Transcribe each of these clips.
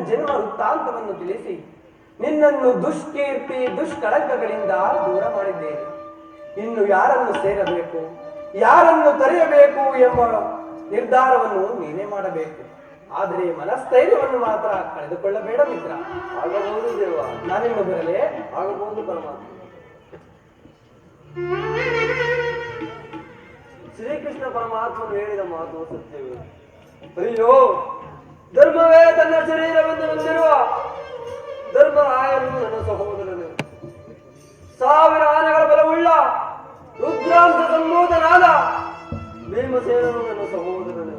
ಜನ್ಮ ವೃತ್ತಾಂತವನ್ನು ತಿಳಿಸಿ ನಿನ್ನನ್ನು ದುಷ್ಕೀರ್ತಿ ದುಷ್ಕಳಂಕಗಳಿಂದ ದೂರ ಮಾಡಿದ್ದೇನೆ. ಇನ್ನು ಯಾರನ್ನು ಸೇರಬೇಕು, ಯಾರನ್ನು ತೊರೆಯಬೇಕು ಎಂಬ ನಿರ್ಧಾರವನ್ನು ನೀನೇ ಮಾಡಬೇಕು. ಆದರೆ ಮನಸ್ಥೈರ್ಯವನ್ನು ಮಾತ್ರ ಕಳೆದುಕೊಳ್ಳಬೇಡ ಮಿತ್ರ. ಆಗಬಹುದು ದೇವ, ನಾನಿನ್ನು ಬರಲೇ? ಆಗಬಹುದು ಪರಮಾತ್ಮ. ಶ್ರೀಕೃಷ್ಣ ಪರಮಾತ್ಮನು ಹೇಳಿದ ಮಾತು ಸತ್ಯವೇ. ಅಯ್ಯೋ, ಧರ್ಮವೇ ತನ್ನ ಶರೀರವೆಂದು ನಂಬಿರುವ ಧರ್ಮರಾಯನು ನನ್ನ ಸಹೋದರನು. 1000 ಆನೆಗಳ ಬಲವುಳ್ಳ ರುದ್ರಾಂಶ ಸಂಬೋಧನಾದ ಭೀಮಸೇನನು ನನ್ನ ಸಹೋದರನು.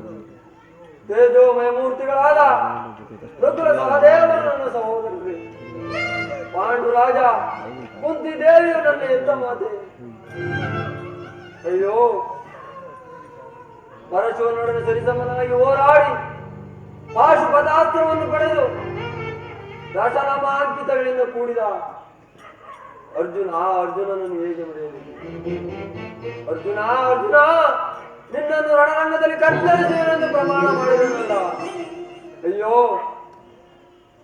ತೇಜೋಮಯ ಮೂರ್ತಿಗಳಾದ ರುದ್ರ ಸಹದೇವರು ನನ್ನ ಸಹೋದರರೇ. ಪಾಂಡುರಾಜ ಕುಂತಿ ದೇವಿಯು ನನ್ನ ಎದ್ದ ಮಾತೆ. ಅಯ್ಯೋ, ಪರಶುವನೊಡನೆ ಸರಿಸಮನಾಗಿ ಹೋರಾಡಿ ಪಾಶುಪದಾಸ್ತ್ರವನ್ನು ಪಡೆದು ದಶನಾಮಾಂಕಿತಗಳಿಂದ ಕೂಡಿದ ಅರ್ಜುನನನ್ನು ಹೇಗೆ ಮರೆಯಬೇಕು? ಅರ್ಜುನ, ನಿನ್ನನ್ನು ರಣರಂಗದಲ್ಲಿ ಕತ್ತರಿಸುವೆನೆಂದು ಪ್ರಮಾಣ ಮಾಡಿದನಲ್ಲ. ಅಯ್ಯೋ,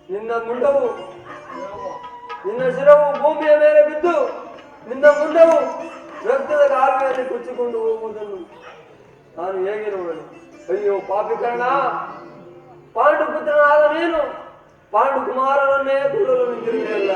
ನಿನ್ನ ಮುಂಡವು, ನಿನ್ನ ಶಿರವು ಭೂಮಿಯ ಮೇಲೆ ಬಿದ್ದು ನಿನ್ನ ಮುಂಡವು ರಕ್ತದ ಕಾಲುವೆಯಲ್ಲಿ ಕೊಚ್ಚಿಕೊಂಡು ಹೋಗುವುದನ್ನು ನಾನು ಹೇಗೆ ನೋಡಲಿ? ಅಯ್ಯೋ ಪಾಪಿಕರ್ಣ, ಪಾಂಡುಪುತ್ರನಾದ ನೀನು ಪಾಂಡುಕುಮಾರನನ್ನೇ ಕೊಲ್ಲಲು ನಿಂತಿರಲಿಲ್ಲ.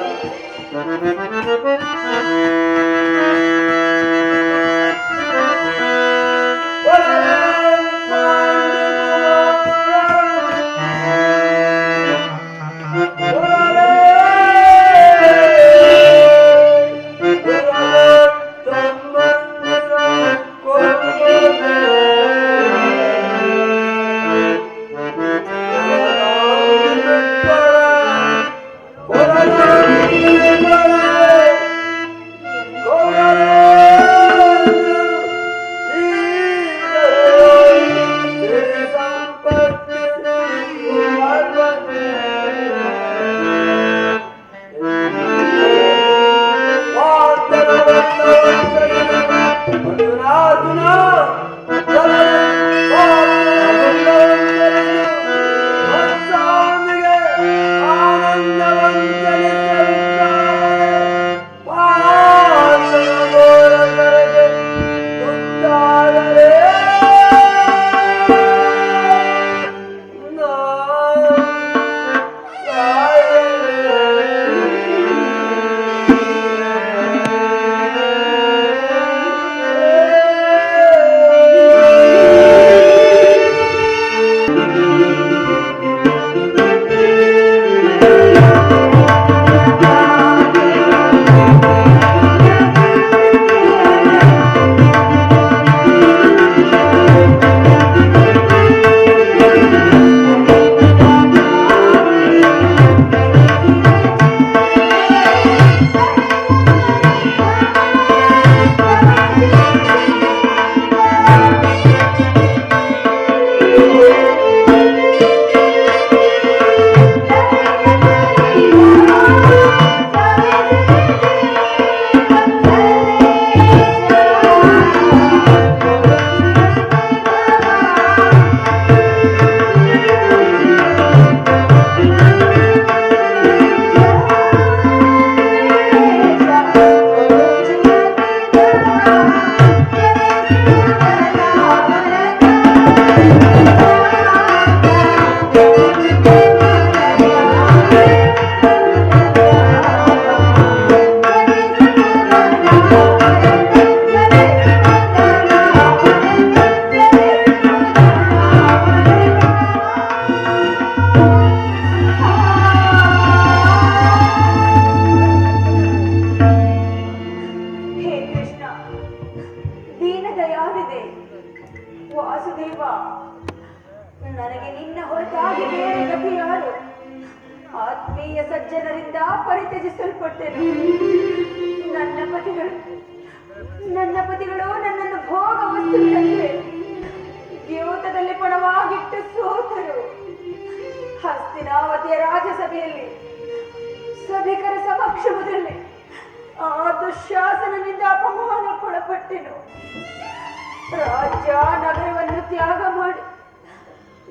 ನನ್ನ ಪತಿಗಳು ನನ್ನನ್ನು ಭೋಗ ವಸ್ತುವಿನಂತೆ ದ್ಯೋತದಲ್ಲಿ ಪಣವಾಗಿಟ್ಟು ಸೋತರು. ಹಸ್ತಿನಾವತಿಯ ರಾಜಸಭೆಯಲ್ಲಿ ಸಭಿಕರ ಸಮಕ್ಷಮದಲ್ಲಿ ಆ ದುಶ್ಯಾಸನದಿಂದ ಅಪಮಾನಕ್ಕೊಳಪಟ್ಟೆನು. ರಾಜ್ಯ ನಗರವನ್ನು ತ್ಯಾಗ ಮಾಡಿ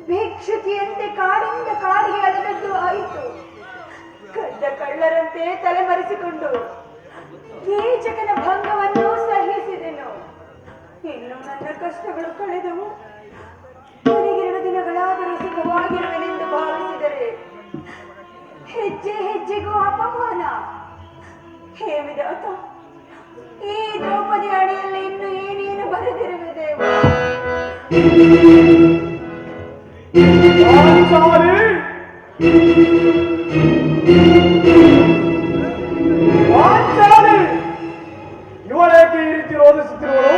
ಭಿಕ್ಷುಕಿಯಂತೆ ಕಾಡಿಂದ ಕಾಡಿಗೆ ಅಲೆದದ್ದು ಆಯಿತು. ಕದ್ದ ಕಳ್ಳರಂತೆ ತಲೆಮರೆಸಿಕೊಂಡು ಕೀಚಕನ ಭಂಗವನ್ನು ಸಹಿಸಿದೆನು. ಇನ್ನು ನನ್ನ ಕಷ್ಟಗಳು ಕಳೆದವು. ಕೊನೆಗೆರಡು ದಿನಗಳಾದರೂ ಸುಖವಾಗಿರುವೆನೆಂದು ಭಾವಿಸಿದರೆ ಹೆಜ್ಜೆ ಹೆಜ್ಜೆಗೂ ಅಪಮಾನ. ಹೇ ವಿಧಾತ, ಈ ದ್ರೌಪದಿ ಅಡಿಯಲ್ಲಿ ಇನ್ನು ಏನೇನು ಬರೆದಿರುವೆ ದೇವ. ಇವಳೇಕೆ ಈ ರೀತಿ ರೋಧಿಸುತ್ತಿರುವಳು?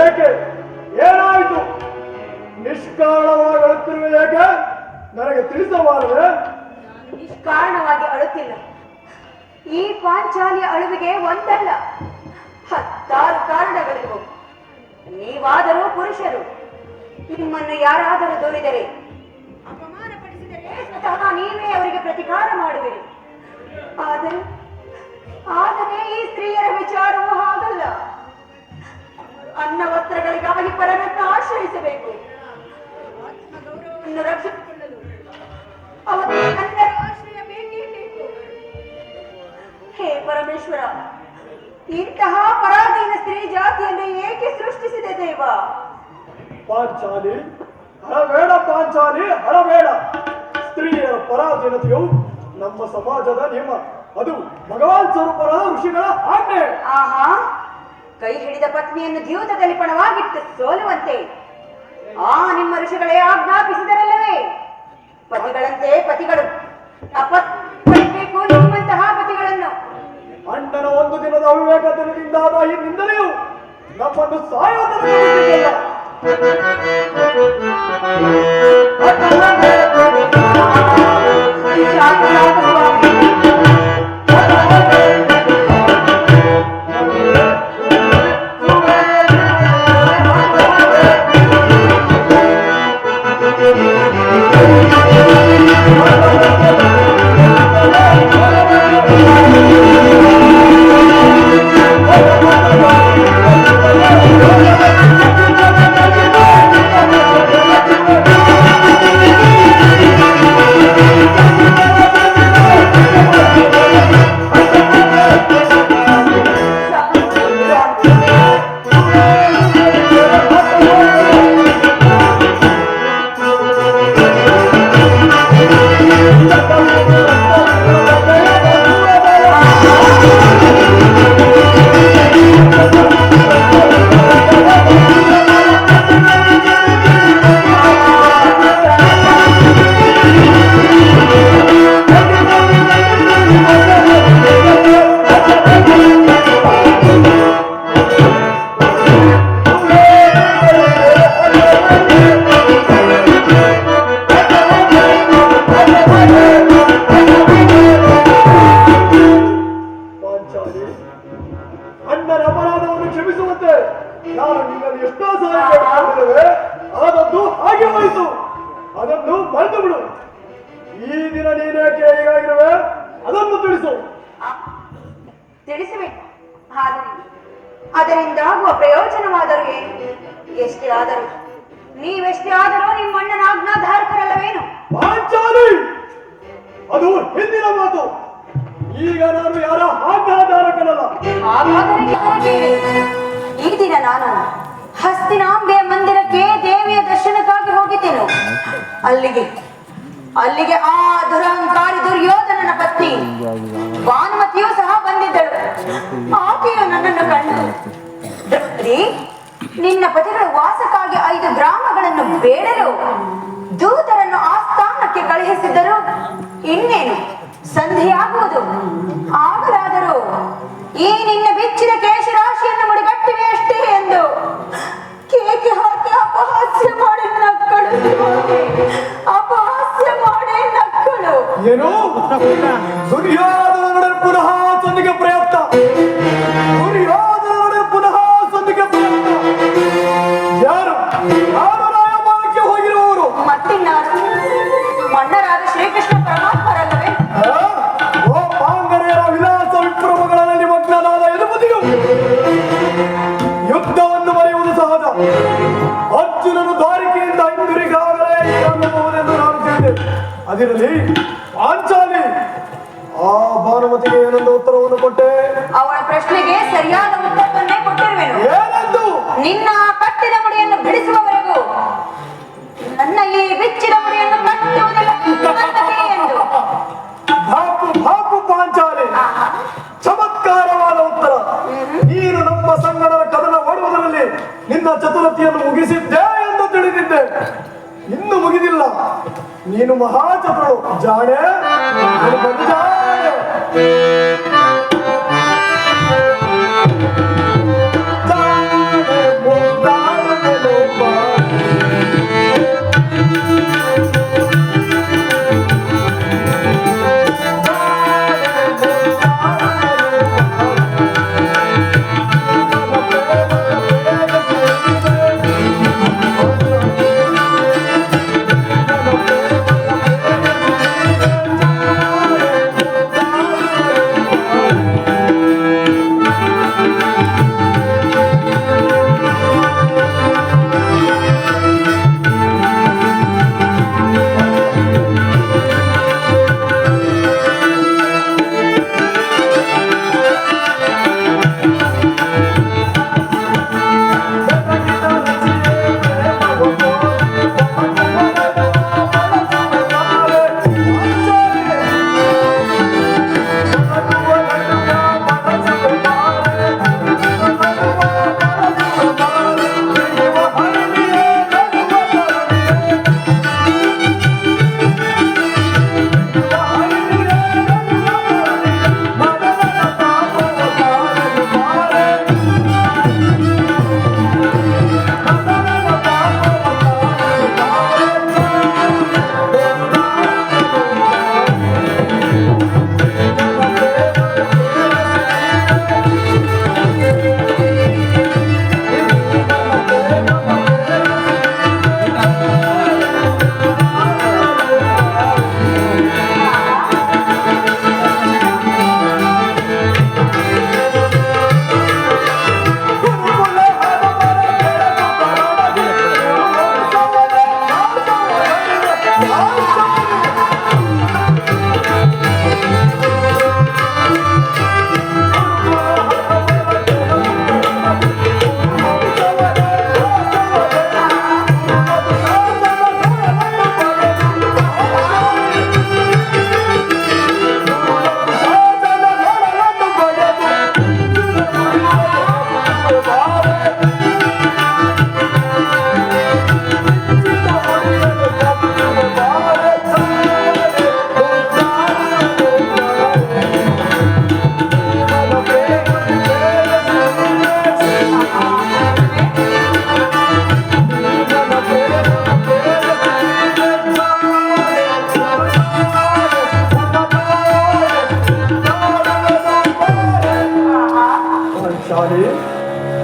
ಏಕೆ ಏನಾಯಿತು? ನಿಷ್ಕಾರಣವಾಗಿ ಅಳುತ್ತಿರುವೆ ಏಕೆ? ನನಗೆ ತಿಳಿಸಬಾರದೆ? ನಿಷ್ಕಾರಣವಾಗಿ ಅಳುತ್ತಿಲ್ಲ. ಈ ಪಾಂಚಾಲಿಯ ಅಳುವಿಗೆ ಒಂದಲ್ಲ 10 ಕಾರಣಗಳಿವೆ. ನೀವಾದರೂ ಪುರುಷರು. ನಿಮ್ಮನ್ನು ಯಾರಾದರೂ ದೂರಿದರೆ, ಅಪಮಾನಪಡಿಸಿದರೆ ಸ್ವತಃ ನೀವೇ ಅವರಿಗೆ ಪ್ರತಿಕಾರ ಮಾಡುವಿರಿ. ಆದರೆ ಈ ಸ್ತ್ರೀಯರ ವಿಚಾರವೂ ಹಾಗಲ್ಲ. ಅನ್ನ ವಸ್ತ್ರಗಳಿಗಾಗಿ ಪರನನ್ನು ಆಶ್ರಯಿಸಬೇಕು. ರಕ್ಷಿಸಿಕೊಳ್ಳಲು ಅವರಿಗೆ ಅನ್ನರ ಆಶ್ರಯ ಬೇಕೇ ಬೇಕು. ಹೇ ಪರಮೇಶ್ವರ, ಇಂತಹ ಪರಾಧೀನ ಸ್ತ್ರೀ ಜಾತಿಯನ್ನು ಏಕೆ ಸೃಷ್ಟಿಸಿದೆ ದೇವ? ಪಾಂಚಾಲಿ, ಹಳಬೇಡ ಪಾಂಚಾಲಿ, ಹಳಬೇಡ. ಸ್ತ್ರೀಯರ ಪರಾಧೀನತೆಯು ನಮ್ಮ ಸಮಾಜದ ನಿಯಮ. ಅದು ಭಗವಾನ್ ಸ್ವರೂಪರಾದ ಋಷಿಗಳ ಆಜ್ಞೆ. ಆಹಾ, ಕೈ ಹಿಡಿದ ಪತ್ನಿಯನ್ನು ದ್ಯೂತದಲ್ಲಿ ಪಣವಾಗಿಟ್ಟು ಸೋಲುವಂತೆ ನಿಮ್ಮ ಋಷಿಗಳೇ ಆಜ್ಞಾಪಿಸಿದರಲ್ಲವೇ? ಪತಿಗಳಂತೆ ಪತಿಗಳು ಅಪತ್ಬೇಕು ನಿಮ್ಮಂತಹ ಪತಿಗಳನ್ನು. ಅಣ್ಣನ ಒಂದು ದಿನದ ಅವಿವೇಕದಿಂದಾದ ಈ ನಿಂದನೆಯು ನಮ್ಮನ್ನು ಸಾಯೋದಲ್ಲ. ಅಣ್ಣನ ಅಪರಾಧವನ್ನು ಕ್ಷಮಿಸುವಂತೆ ನಾನು ನಿನ್ನಲ್ಲಿ ಎಷ್ಟೋ ಸಹಾಯ ಕೇಳಿಕೊಂಡಿರುವೆ, ಆದದ್ದು ಹಾಗೆ ಹೋಯಿತು. ಅದನ್ನು ಮರೆತು ಬಿಡು. ಈ ದಿನ ನೀನೇಕೆ ಹೀಗಾಗಿರುವೆ ಅದನ್ನು ತಿಳಿಸು. ತಿಳಿಸಬೇಕು. ಆದರೆ ಅದರಿಂದಾಗುವ ಪ್ರಯೋಜನವಾದರೂ ಏನು? ಎಷ್ಟೇ ಆದರೂ ನೀವೆಷ್ಟೇ ಆದರೂ ನಿಮ್ಮ ಅಣ್ಣನ ಆಜ್ಞಾಧಾರಕರಲ್ಲವೇನು? ಪಾಂಚಾಲಿ, ಅದು ಹಿಂದಿನ ಮಾತು. ಈಗ ನಾನು ಯಾರ ಆಜ್ಞಾಧಾರಕನಲ್ಲ. ಹಾಗಾದರೆ ಈ ದಿನ ನಾನು ಹಸ್ತಿನಾಂಬೆಯ ಮಂದಿರಕ್ಕೆ ದೇವಿಯ ದರ್ಶನಕ್ಕಾಗಿ ಹೋಗಿದ್ದೇನು. ಅಲ್ಲಿಗೆ ಆ ದುರಹಂಕಾರಿ ದುರ್ಯೋಧನನ ಪತ್ನಿ ಭಾನುಮತಿಯೂ ಸಹ ಬಂದಿದ್ದಳು. ಆಕೆಯು ನನ್ನನ್ನು ಕಂಡು, ದ್ರೌಪದಿ, ನಿನ್ನ ಪತಿಗಳ ವಾಸಕ್ಕಾಗಿ 5 ಗ್ರಾಮಗಳನ್ನು ಬೇಡಲು ದೂತರನ್ನು ಆಸ್ಥಾನಕ್ಕೆ ಕಳುಹಿಸಿದ್ದರು. ಇನ್ನೇನು ಸಂಧಿಯಾಗುವುದು. ಆಗಲಾದರೂ ಈ ನಿನ್ನ ಬಿಚ್ಚಿದ ಕೇಶರಾಶಿಯನ್ನು ಮುಡಿಗಟ್ಟಿವೆ ಅಷ್ಟೇ ಎಂದು ಕೇಕೆ ಹಾಕಿ ಅಪಹಾಸ್ಯ ಮಾಡಿ ನಕ್ಕಳು. ಅಪಹಾಸ್ಯ ಮಾಡಿ ನಕ್ಕಳು. ಏನು? ದುರ್ಯೋಧನೊಡನೆ ಪುನಃ ಸಂಧಿಗೆ ಪ್ರಯತ್ನ. ದುರ್ಯೋಧನೊಡನೆ ಪುನಃ ಸಂಧಿಗೆ ಪ್ರಯತ್ನ. ಯಾರು ರಾಯಭಾರಕ್ಕೆ ಹೋಗಿರುವವರು? ಮತ್ತಿನ್ನಾರು? ಮಣ್ಣರಾದ ಶ್ರೀಕೃಷ್ಣ ಪರಮಾತ್ಮರಲ್ಲವೇ? ಓ ಪಾಂಗನೆಯರ ವಿಲಾಸ ವಿಪ್ರಮಗಳಲ್ಲಿ ಮಗ್ನನಾದ ಯದುಪತಿಯು ಯುದ್ಧವನ್ನು ಮರೆಯುವುದು ಸಹಜ. ಅರ್ಜುನನು ದ್ವಾರಿಕೆಯಿಂದ ಹಿಂದಿರುಗಾಗಲೇ ಅನ್ನಬಹುದೆಂದು ನಾನು ತಿಳಿದೆ. ಅದಿರಲಿ ಪಾಂಚಾಲಿ, ಆ ಭಾನುಮತಿಗೆ ಏನೆಂದು ಉತ್ತರವನ್ನು ಕೊಟ್ಟೆ? ಅವಳ ಪ್ರಶ್ನೆಗೆ ಸರಿಯಾದ ಉತ್ತರವನ್ನೇ ಕೊಟ್ಟಿರುವೆನು. ಏನೆಂದು? ನಿನ್ನ ಕಟ್ಟಿದ ಮುಡಿಯನ್ನು ಬಿಡಿಸುವವರೆಗೂ ನನ್ನ ಈ ಬಿಚ್ಚಿದ ಮುಡಿಯನ್ನು ಕಟ್ಟುವುದಿಲ್ಲ ಎಂದು. ಭಾಪು ಪಾಂಚಾಲಿ, ಚಮತ್ಕಾರವಾದ ಉತ್ತರ. ನೀನು ನಮ್ಮ ಸಂಗಡರ ಕದನ ಓಡುವುದರಲ್ಲಿ ನಿನ್ನ ಚತುರತೆಯನ್ನು ಮುಗಿಸಿದ್ದೆ ಎಂದು ತಿಳಿದಿದ್ದೆ. ಇನ್ನು ಮುಗಿದಿಲ್ಲ. ನೀನು ಮಹಾಚತುರು, ಜಾಣೆ, ನೀನು ಬಲು ಜಾಣೆ. ಜಾಣೆ, ಮುದ್ದಾದ ಲೋಪ.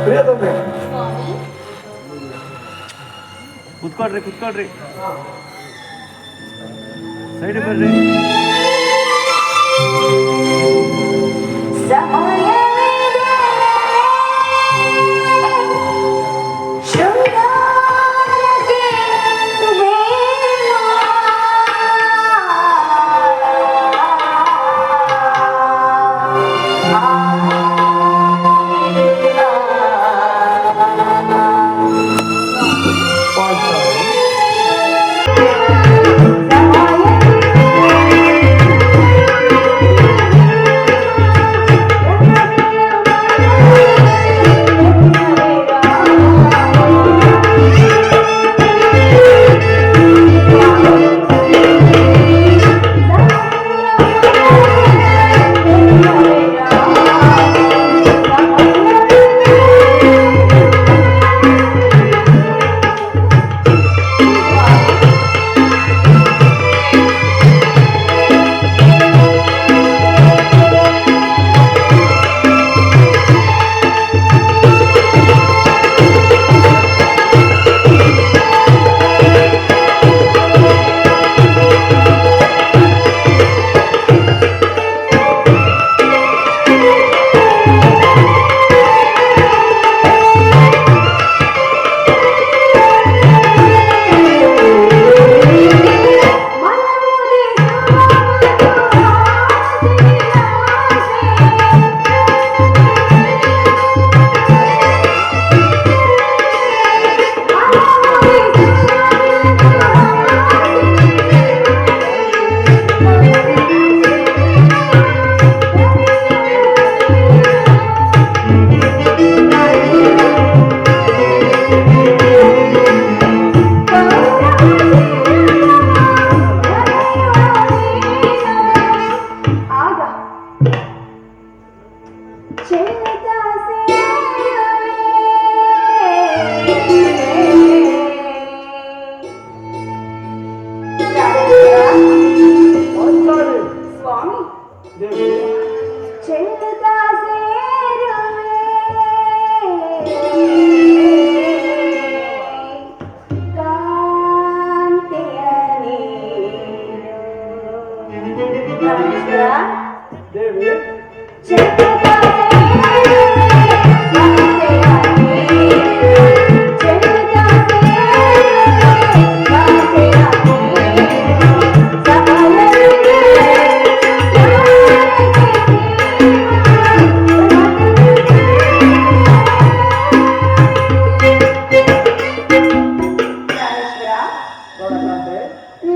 ಪ್ರಿಯತಮೆ, ಕುತ್ಕೊಳ್ರಿ ಕುತ್ಕೊಳ್ರಿ ಸೈಡ್ ಬರ್ರಿ.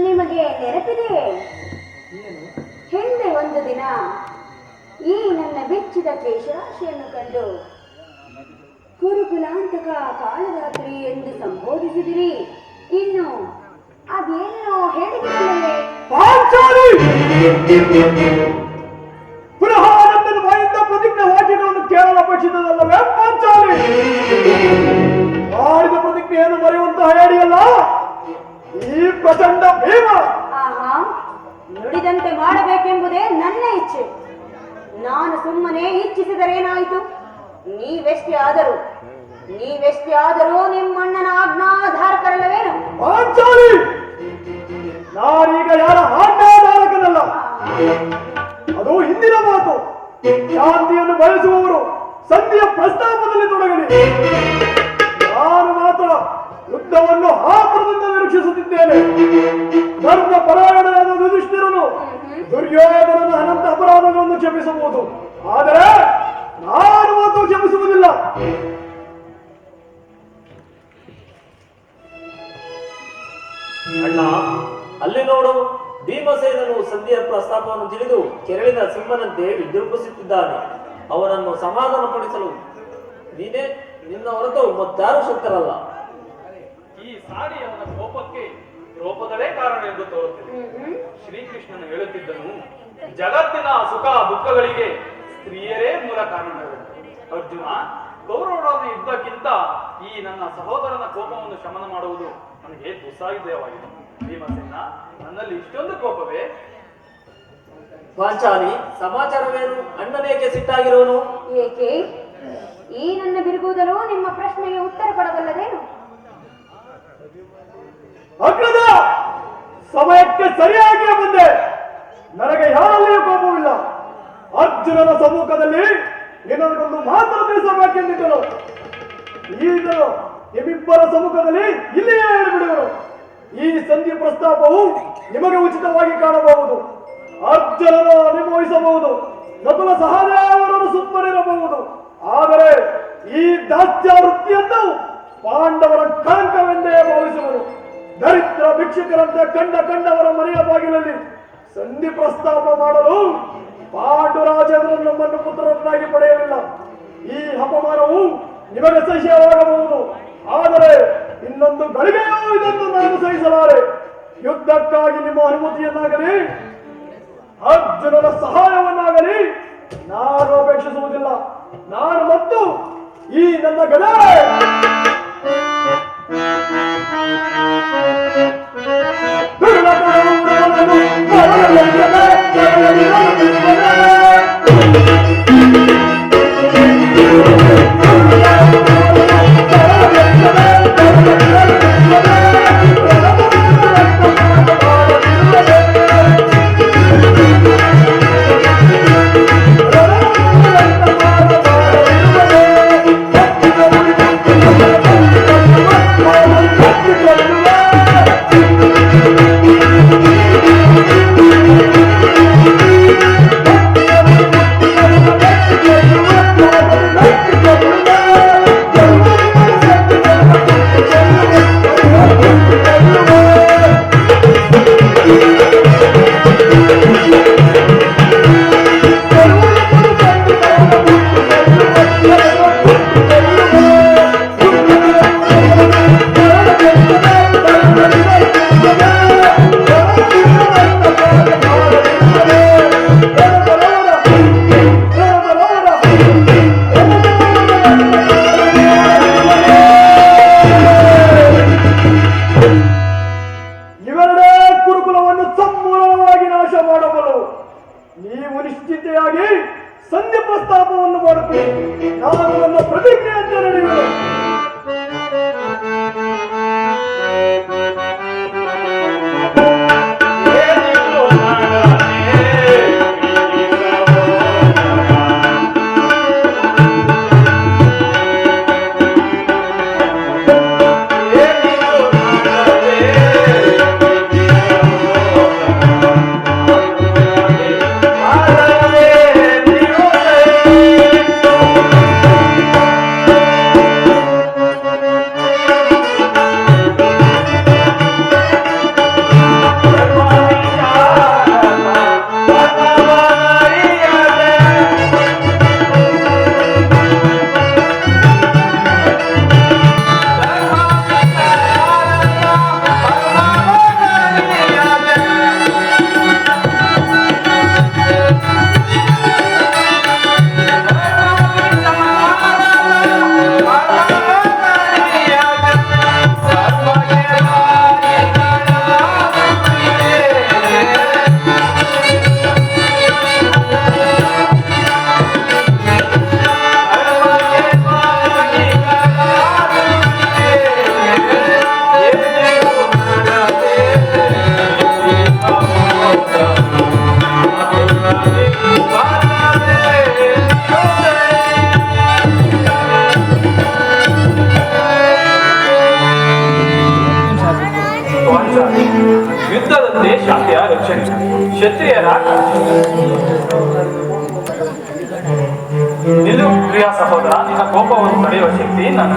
ನಿಮಗೆ ನೆನಪಿದೆ? ಹಿಂದೆ ಒಂದು ದಿನ ಈ ನನ್ನ ಬೆಚ್ಚಿದ ಕೇಶರಾಶಿಯನ್ನು ಕಂಡು ಕುರುಕುಲಾಂತಕ ಕಾಳರಾತ್ರಿ ಎಂದು ಸಂಬೋಧಿಸಿದಿರಿ. ಇನ್ನು ಅದೇನೋ ಹೇಳಿದಿರಲೇ? ಪುನಃ ನನ್ನನ್ನು ಬಾಯಿಂದ ಪ್ರತಿಜ್ಞೆ ವಾಕ್ಯಗಳನ್ನು ಕೇರಳ ಪಕ್ಷಿತದಲ್ಲವೇ ಪಾಂಚಾಲಿ? ಮಾಡಿದ ಪ್ರತಿಜ್ಞೆಯನ್ನು ಮರೆಯುವಂತಹ ಹೇಳಿಯಲ್ಲ ಈ ಪ್ರಚಂಡ ಭೀಮ. ಆಹಾ, ನುಡಿದಂತೆ ಮಾಡಬೇಕೆಂಬುದೇ ನನ್ನ ಇಚ್ಛೆ. ನಾನು ಸುಮ್ಮನೆ ಇಚ್ಛಿಸಿದರೇನಾಯಿತು? ನೀವೆಷ್ಟೇ ಆದರೂ ನಿಮ್ಮಣ್ಣನ ಆಜ್ಞಾಧಾರಕರಲ್ಲವೇನು? ಪಾಂಚಾಲಿ, ನಾನೀಗ ಯಾರ ಆಜ್ಞಾಧಾರಕನಲ್ಲ. ಅದು ಹಿಂದಿನ ಮಾತು. ಶಾಂತಿಯನ್ನು ಬಯಸುವವರು ಸಂಧಿಯ ಪ್ರಸ್ತಾಪದಲ್ಲಿ ತೊಡಗಲಿ. ನಾನು ಮಾತ್ರ ಯುದ್ಧವನ್ನು ಆತುರದಿಂದ ನಿರೀಕ್ಷಿಸುತ್ತಿದ್ದೇನೆ. ಧರ್ಮ ಪರಾಯಣನಾದ ಯುಧಿಷ್ಠಿರನು ದುರ್ಯೋಧನನ ಅನಂತ ಅಪರಾಧಗಳನ್ನು ಕ್ಷಮಿಸಬಹುದು, ಆದರೆ ನಾನು ಮಾತ್ರ ಕ್ಷಮಿಸುವುದಿಲ್ಲ. ಅಣ್ಣ, ಅಲ್ಲಿ ನೋಡು, ಭೀಮಸೇನನು ಸಂಧಿಯ ಪ್ರಸ್ತಾಪವನ್ನು ತಿಳಿದು ಕೆರಳಿದ ಸಿಂಹನಂತೆ ವಿಜೃಂಭಿಸುತ್ತಿದ್ದಾನೆ. ಅವನನ್ನು ಸಮಾಧಾನಪಡಿಸಲು ನೀನೇ, ನಿನ್ನ ಹೊರತು ಮತ್ತಾರು ಶಕ್ತರಲ್ಲ. ಈ ಸಾರಿ ಅವನ ಕೋಪಕ್ಕೆ ದ್ರೌಪದವೇ ಕಾರಣ ಎಂದು ತೋರುತ್ತಿದೆ. ಶ್ರೀಕೃಷ್ಣನು ಹೇಳುತ್ತಿದ್ದನು, ಜಗತ್ತಿನ ಸುಖ ದುಃಖಗಳಿಗೆ ಸ್ತ್ರೀಯರೇ ಮೂಲ ಕಾರಣಗಳು. ಅರ್ಜುನ, ಕೌರವರೊಡನೆ ಯುದ್ಧಕ್ಕಿಂತ ಈ ನನ್ನ ಸಹೋದರನ ಕೋಪವನ್ನು ಶಮನ ಮಾಡುವುದು ನನಗೆ ದುಸ್ಸಾಧ್ಯವಾಗಿದೆ. ಭೀಮಸೇನ, ನನ್ನಲ್ಲಿ ಇಷ್ಟೊಂದು ಕೋಪವೇ? ಪಾಂಚಾಲಿ, ಸಮಾಚಾರವೇನು? ಅಣ್ಣನೇಕೆ ಸಿಟ್ಟಾಗಿರೋನು? ಏಕೆ? ಈ ನನ್ನ ಬಿರುಗುವುದಲು ನಿಮ್ಮ ಪ್ರಶ್ನೆಗೆ ಉತ್ತರ ಕೊಡಬಲ್ಲದೇನು? ಅಗ್ರದ ಸಮಯಕ್ಕೆ ಸರಿಯಾಗಿಯೇ ಬಂದೆ. ನನಗೆ ಯಾರಲ್ಲಿಯೂ ಕೋಪವಿಲ್ಲ. ಅರ್ಜುನನ ಸಮ್ಮುಖದಲ್ಲಿ ನಿನ್ನೊಂದು ಮಾತನ್ನು ತಿಳಿಸಬೇಕೆಂದಿದ್ದನು. ಈಗಲೂ ನಿಮ್ಮಿಬ್ಬರ ಸಮ್ಮುಖದಲ್ಲಿ ಇಲ್ಲಿಯೇ ಹೇಳಿಬಿಡುವರು. ಈ ಸಂಧಿ ಪ್ರಸ್ತಾಪವು ನಿಮಗೆ ಉಚಿತವಾಗಿ ಕಾಣಬಹುದು. ಅರ್ಜುನನು ಅನುಭವಿಸಬಹುದು, ನಕುಲ ಸಹದೇವರನ್ನು ಸುಮ್ಮನಿರಬಹುದು. ಆದರೆ ಈ ದಾಸ್ಯ ವೃತ್ತಿಯನ್ನು ಪಾಂಡವರ ಕಳಂಕವೆಂದೇ ಭಾವಿಸುವರು. ದರಿದ್ರ ಭಿಕ್ಷುಕರಂತೆ ಕಂಡವರ ಮನೆಯ ಬಾಗಿಲಲ್ಲಿ ಸಂಧಿ ಪ್ರಸ್ತಾಪ ಮಾಡಲು ಪಾಂಡುರಾಜೇಂದ್ರ ನಮ್ಮನ್ನು ಪುತ್ರರನ್ನಾಗಿ ಪಡೆಯಲಿಲ್ಲ. ಈ ಅಪಮಾನವು ನಿಮಗೆ ಸಹ್ಯವಾಗಬಹುದು. ಆದರೆ ಇನ್ನೊಂದು ಗಳಿಗೆಯೂ ಇದನ್ನು ನಾನು ಸಹಿಸಲಾರೆ. ಯುದ್ಧಕ್ಕಾಗಿ ನಿಮ್ಮ ಅನುಮತಿಯನ್ನಾಗಲಿ ಅರ್ಜುನನ ಸಹಾಯವನ್ನಾಗಲಿ ನಾನು ಅಪೇಕ್ಷಿಸುವುದಿಲ್ಲ. ನಾನು ಮತ್ತು ಈ ನನ್ನ ಗದ ನೀವು ನಿಶ್ಚಿತೆಯಾಗಿ ಸಂಧಿ ಪ್ರಸ್ತಾಪವನ್ನು ಮಾಡುತ್ತೀರಿ. ನಾನು ನನ್ನ ಪ್ರತಿಜ್ಞೆಯಂತೆ ನಡೆಯುವೆ. ಯುದ್ಧದಂತೆ ಶಾಂತಿಯ ರಕ್ಷಣೆ ಕ್ಷತ್ರಿಯರ ನಿಲ್ಲು ಪ್ರಿಯ ಸಹೋದರ, ನಿನ್ನ ಕೋಪವನ್ನು ತಡೆಯುವ ಶಕ್ತಿ ನನ್ನ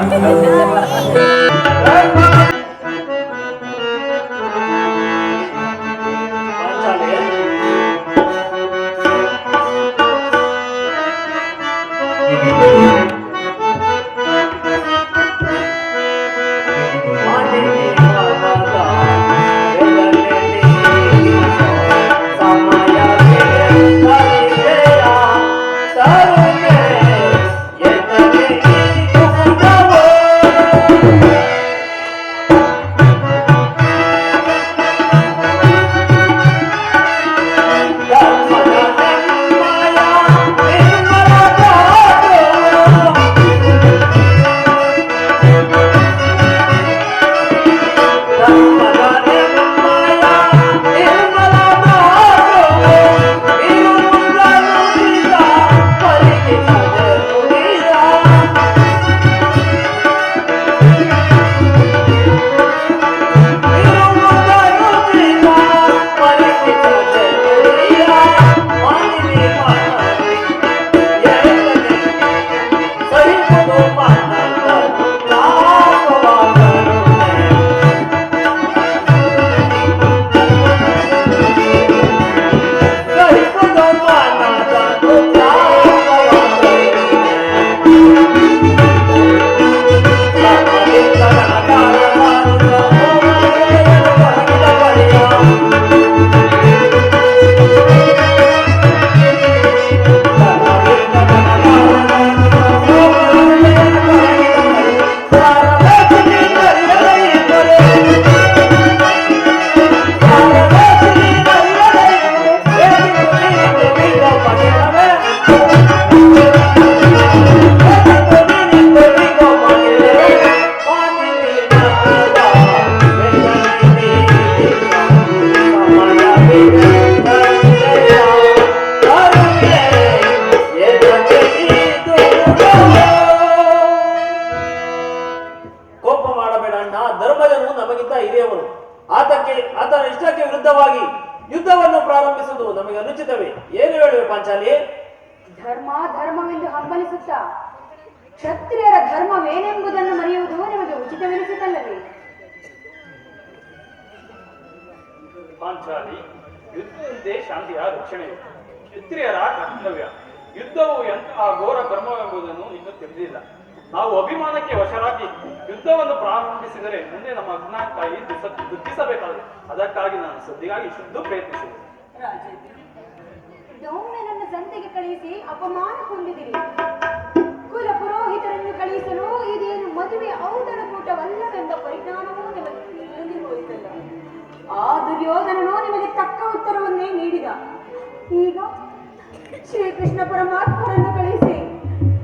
ಆತನ ಇಷ್ಟಕ್ಕೆ ವಿರುದ್ಧವಾಗಿ ಯುದ್ಧವನ್ನು ಪ್ರಾರಂಭಿಸುವುದು ನಮಗೆ ಅನುಚಿತವೇ? ಏನು ಹೇಳುವೆ ಪಾಂಚಾಲಿ? ಧರ್ಮವೆಂದು ಹಂಬಲಿಸುತ್ತಾ ಕ್ಷತ್ರಿಯರ ಧರ್ಮವೇನೆಂಬುದನ್ನು ಮರೆಯುವುದು ನಿಮಗೆ ಉಚಿತವೆನಿಸುತ್ತಲ್ಲವೇ? ಪಾಂಚಾಲಿ, ಯುದ್ಧದಂತೆ ಶಾಂತಿಯ ರಕ್ಷಣೆ ಕ್ಷತ್ರಿಯರ ಕರ್ತವ್ಯ. ಯುದ್ಧವು ಎಂತಹ ಘೋರ ಕರ್ಮವೆಂಬುದನ್ನು ಇನ್ನೂ ತಿಳಿದಿಲ್ಲ. ನಾವು ಅಭಿಮಾನಕ್ಕೆ ವಶರಾಗಿ ಯುದ್ಧವನ್ನು ಪ್ರಾರಂಭಿಸಿದರೆ ಮುಂದೆ ನಮ್ಮ ಅಜ್ಞಾನಕ್ಕಾಗಿ ದುಃಖಿಸಬೇಕಾಗಿದೆ. ಅದಕ್ಕಾಗಿ ನಾನು ಸದ್ಯಗಾಗಿ ಶುದ್ಧ ಪ್ರಯತ್ನಿಸಿದೆ. ಒಮ್ಮೆ ನನ್ನ ಸಂತೆಗೆ ಕಳುಹಿಸಿ ಅಪಮಾನ ಹೊಂದಿದಿರಿ. ಕುಲ ಪುರೋಹಿತರನ್ನು ಕಳುಹಿಸಲು ಇದೇನು ಮದುವೆ ಔತಣಕೂಟವಲ್ಲವೆಂಬ ಪರಿಜ್ಞಾನವೂ ನಿಮಗೆ ಹೋಯಿತಲ್ಲ. ಆ ದುರ್ಯೋಧನನು ನಿಮಗೆ ತಕ್ಕ ಉತ್ತರವನ್ನೇ ನೀಡಿದ. ಈಗ ಶ್ರೀಕೃಷ್ಣ ಪರಮಾತ್ಮರನ್ನು ಕಳುಹಿಸಿ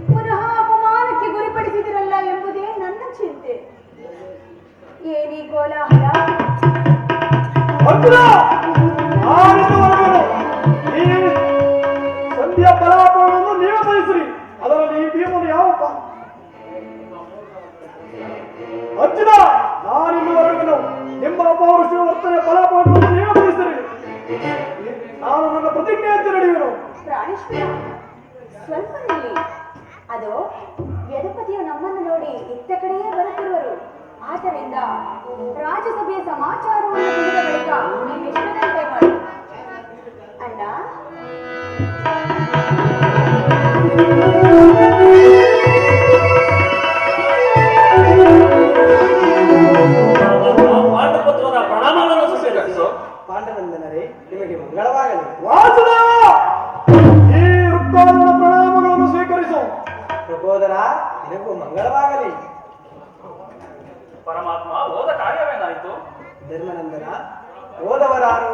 ಪುನಃ ಅಪಮಾನಕ್ಕೆ ಗುರಿಪಡಿಸಿದಿರಲ್ಲ ಎಂಬುದೇ ನನ್ನ ಚಿಂತೆ. ಏನೀ ಕೋಲಾಹಲ? ಅರ್ಜುನ, ಈ ಸಂಧಿಯ ಫಲಾಫಲವನ್ನು ನೀವೇ ಬಯಸಿರಿ. ಅದರಲ್ಲಿ ಈ ಭೀಮನು ಯಾವ ಅರ್ಜುನ, ನಾನಿನ್ನುವರೆಗೂ ನಿಮ್ಮ ಅಪೌರುಷ ವರ್ತನೆ ಫಲಾಫಲವನ್ನು ನೀವೇ ಬಯಸಿರಿ. ನಾನು ನನ್ನ ಪ್ರತಿಜ್ಞೆಯಂತೆ ನಡೆಯುವೆನು. ಪ್ರಾಣೇಶ್ವರ, ಸ್ವಲ್ಪ ನಿಲ್ಲಿ. ಅದು ಯದುಪತಿಯು ನಮ್ಮನ್ನು ನೋಡಿ ಇತ್ತ ಕಡೆಯೇ ಬರುತ್ತಿರುವರು. ಆದ್ದರಿಂದ ರಾಜ್ಯಸಭೆಯ ಸಮಾಚಾರವನ್ನು ತಿಳಿದ ಬಳಿಕ ನೀವೆಷ್ಟದಂತೆ ಮಾಡಿ. ಅಣ್ಣ, ಪಾಂಡುಪುತ್ರನ ಪ್ರಣಾಮಗಳನ್ನು ಸ್ವೀಕರಿಸು. ಪಾಂಡವಂದನರೇ, ನಿಮಗೆ ಮಂಗಳವಾಗಲಿ. ವಾಸುದ, ಈ ಋಕ್ಕೋದನ ಪ್ರಣಾಮಗಳನ್ನು ಸ್ವೀಕರಿಸು. ಪ್ರಬೋಧನ, ನಿನಗೂ ಮಂಗಳವಾಗಲಿ. ಪರಮಾತ್ಮ, ಹೋದ ಕಾರ್ಯವೇನಾಯಿತು? ಧರ್ಮನಂದನ, ಹೋದವರಾರು?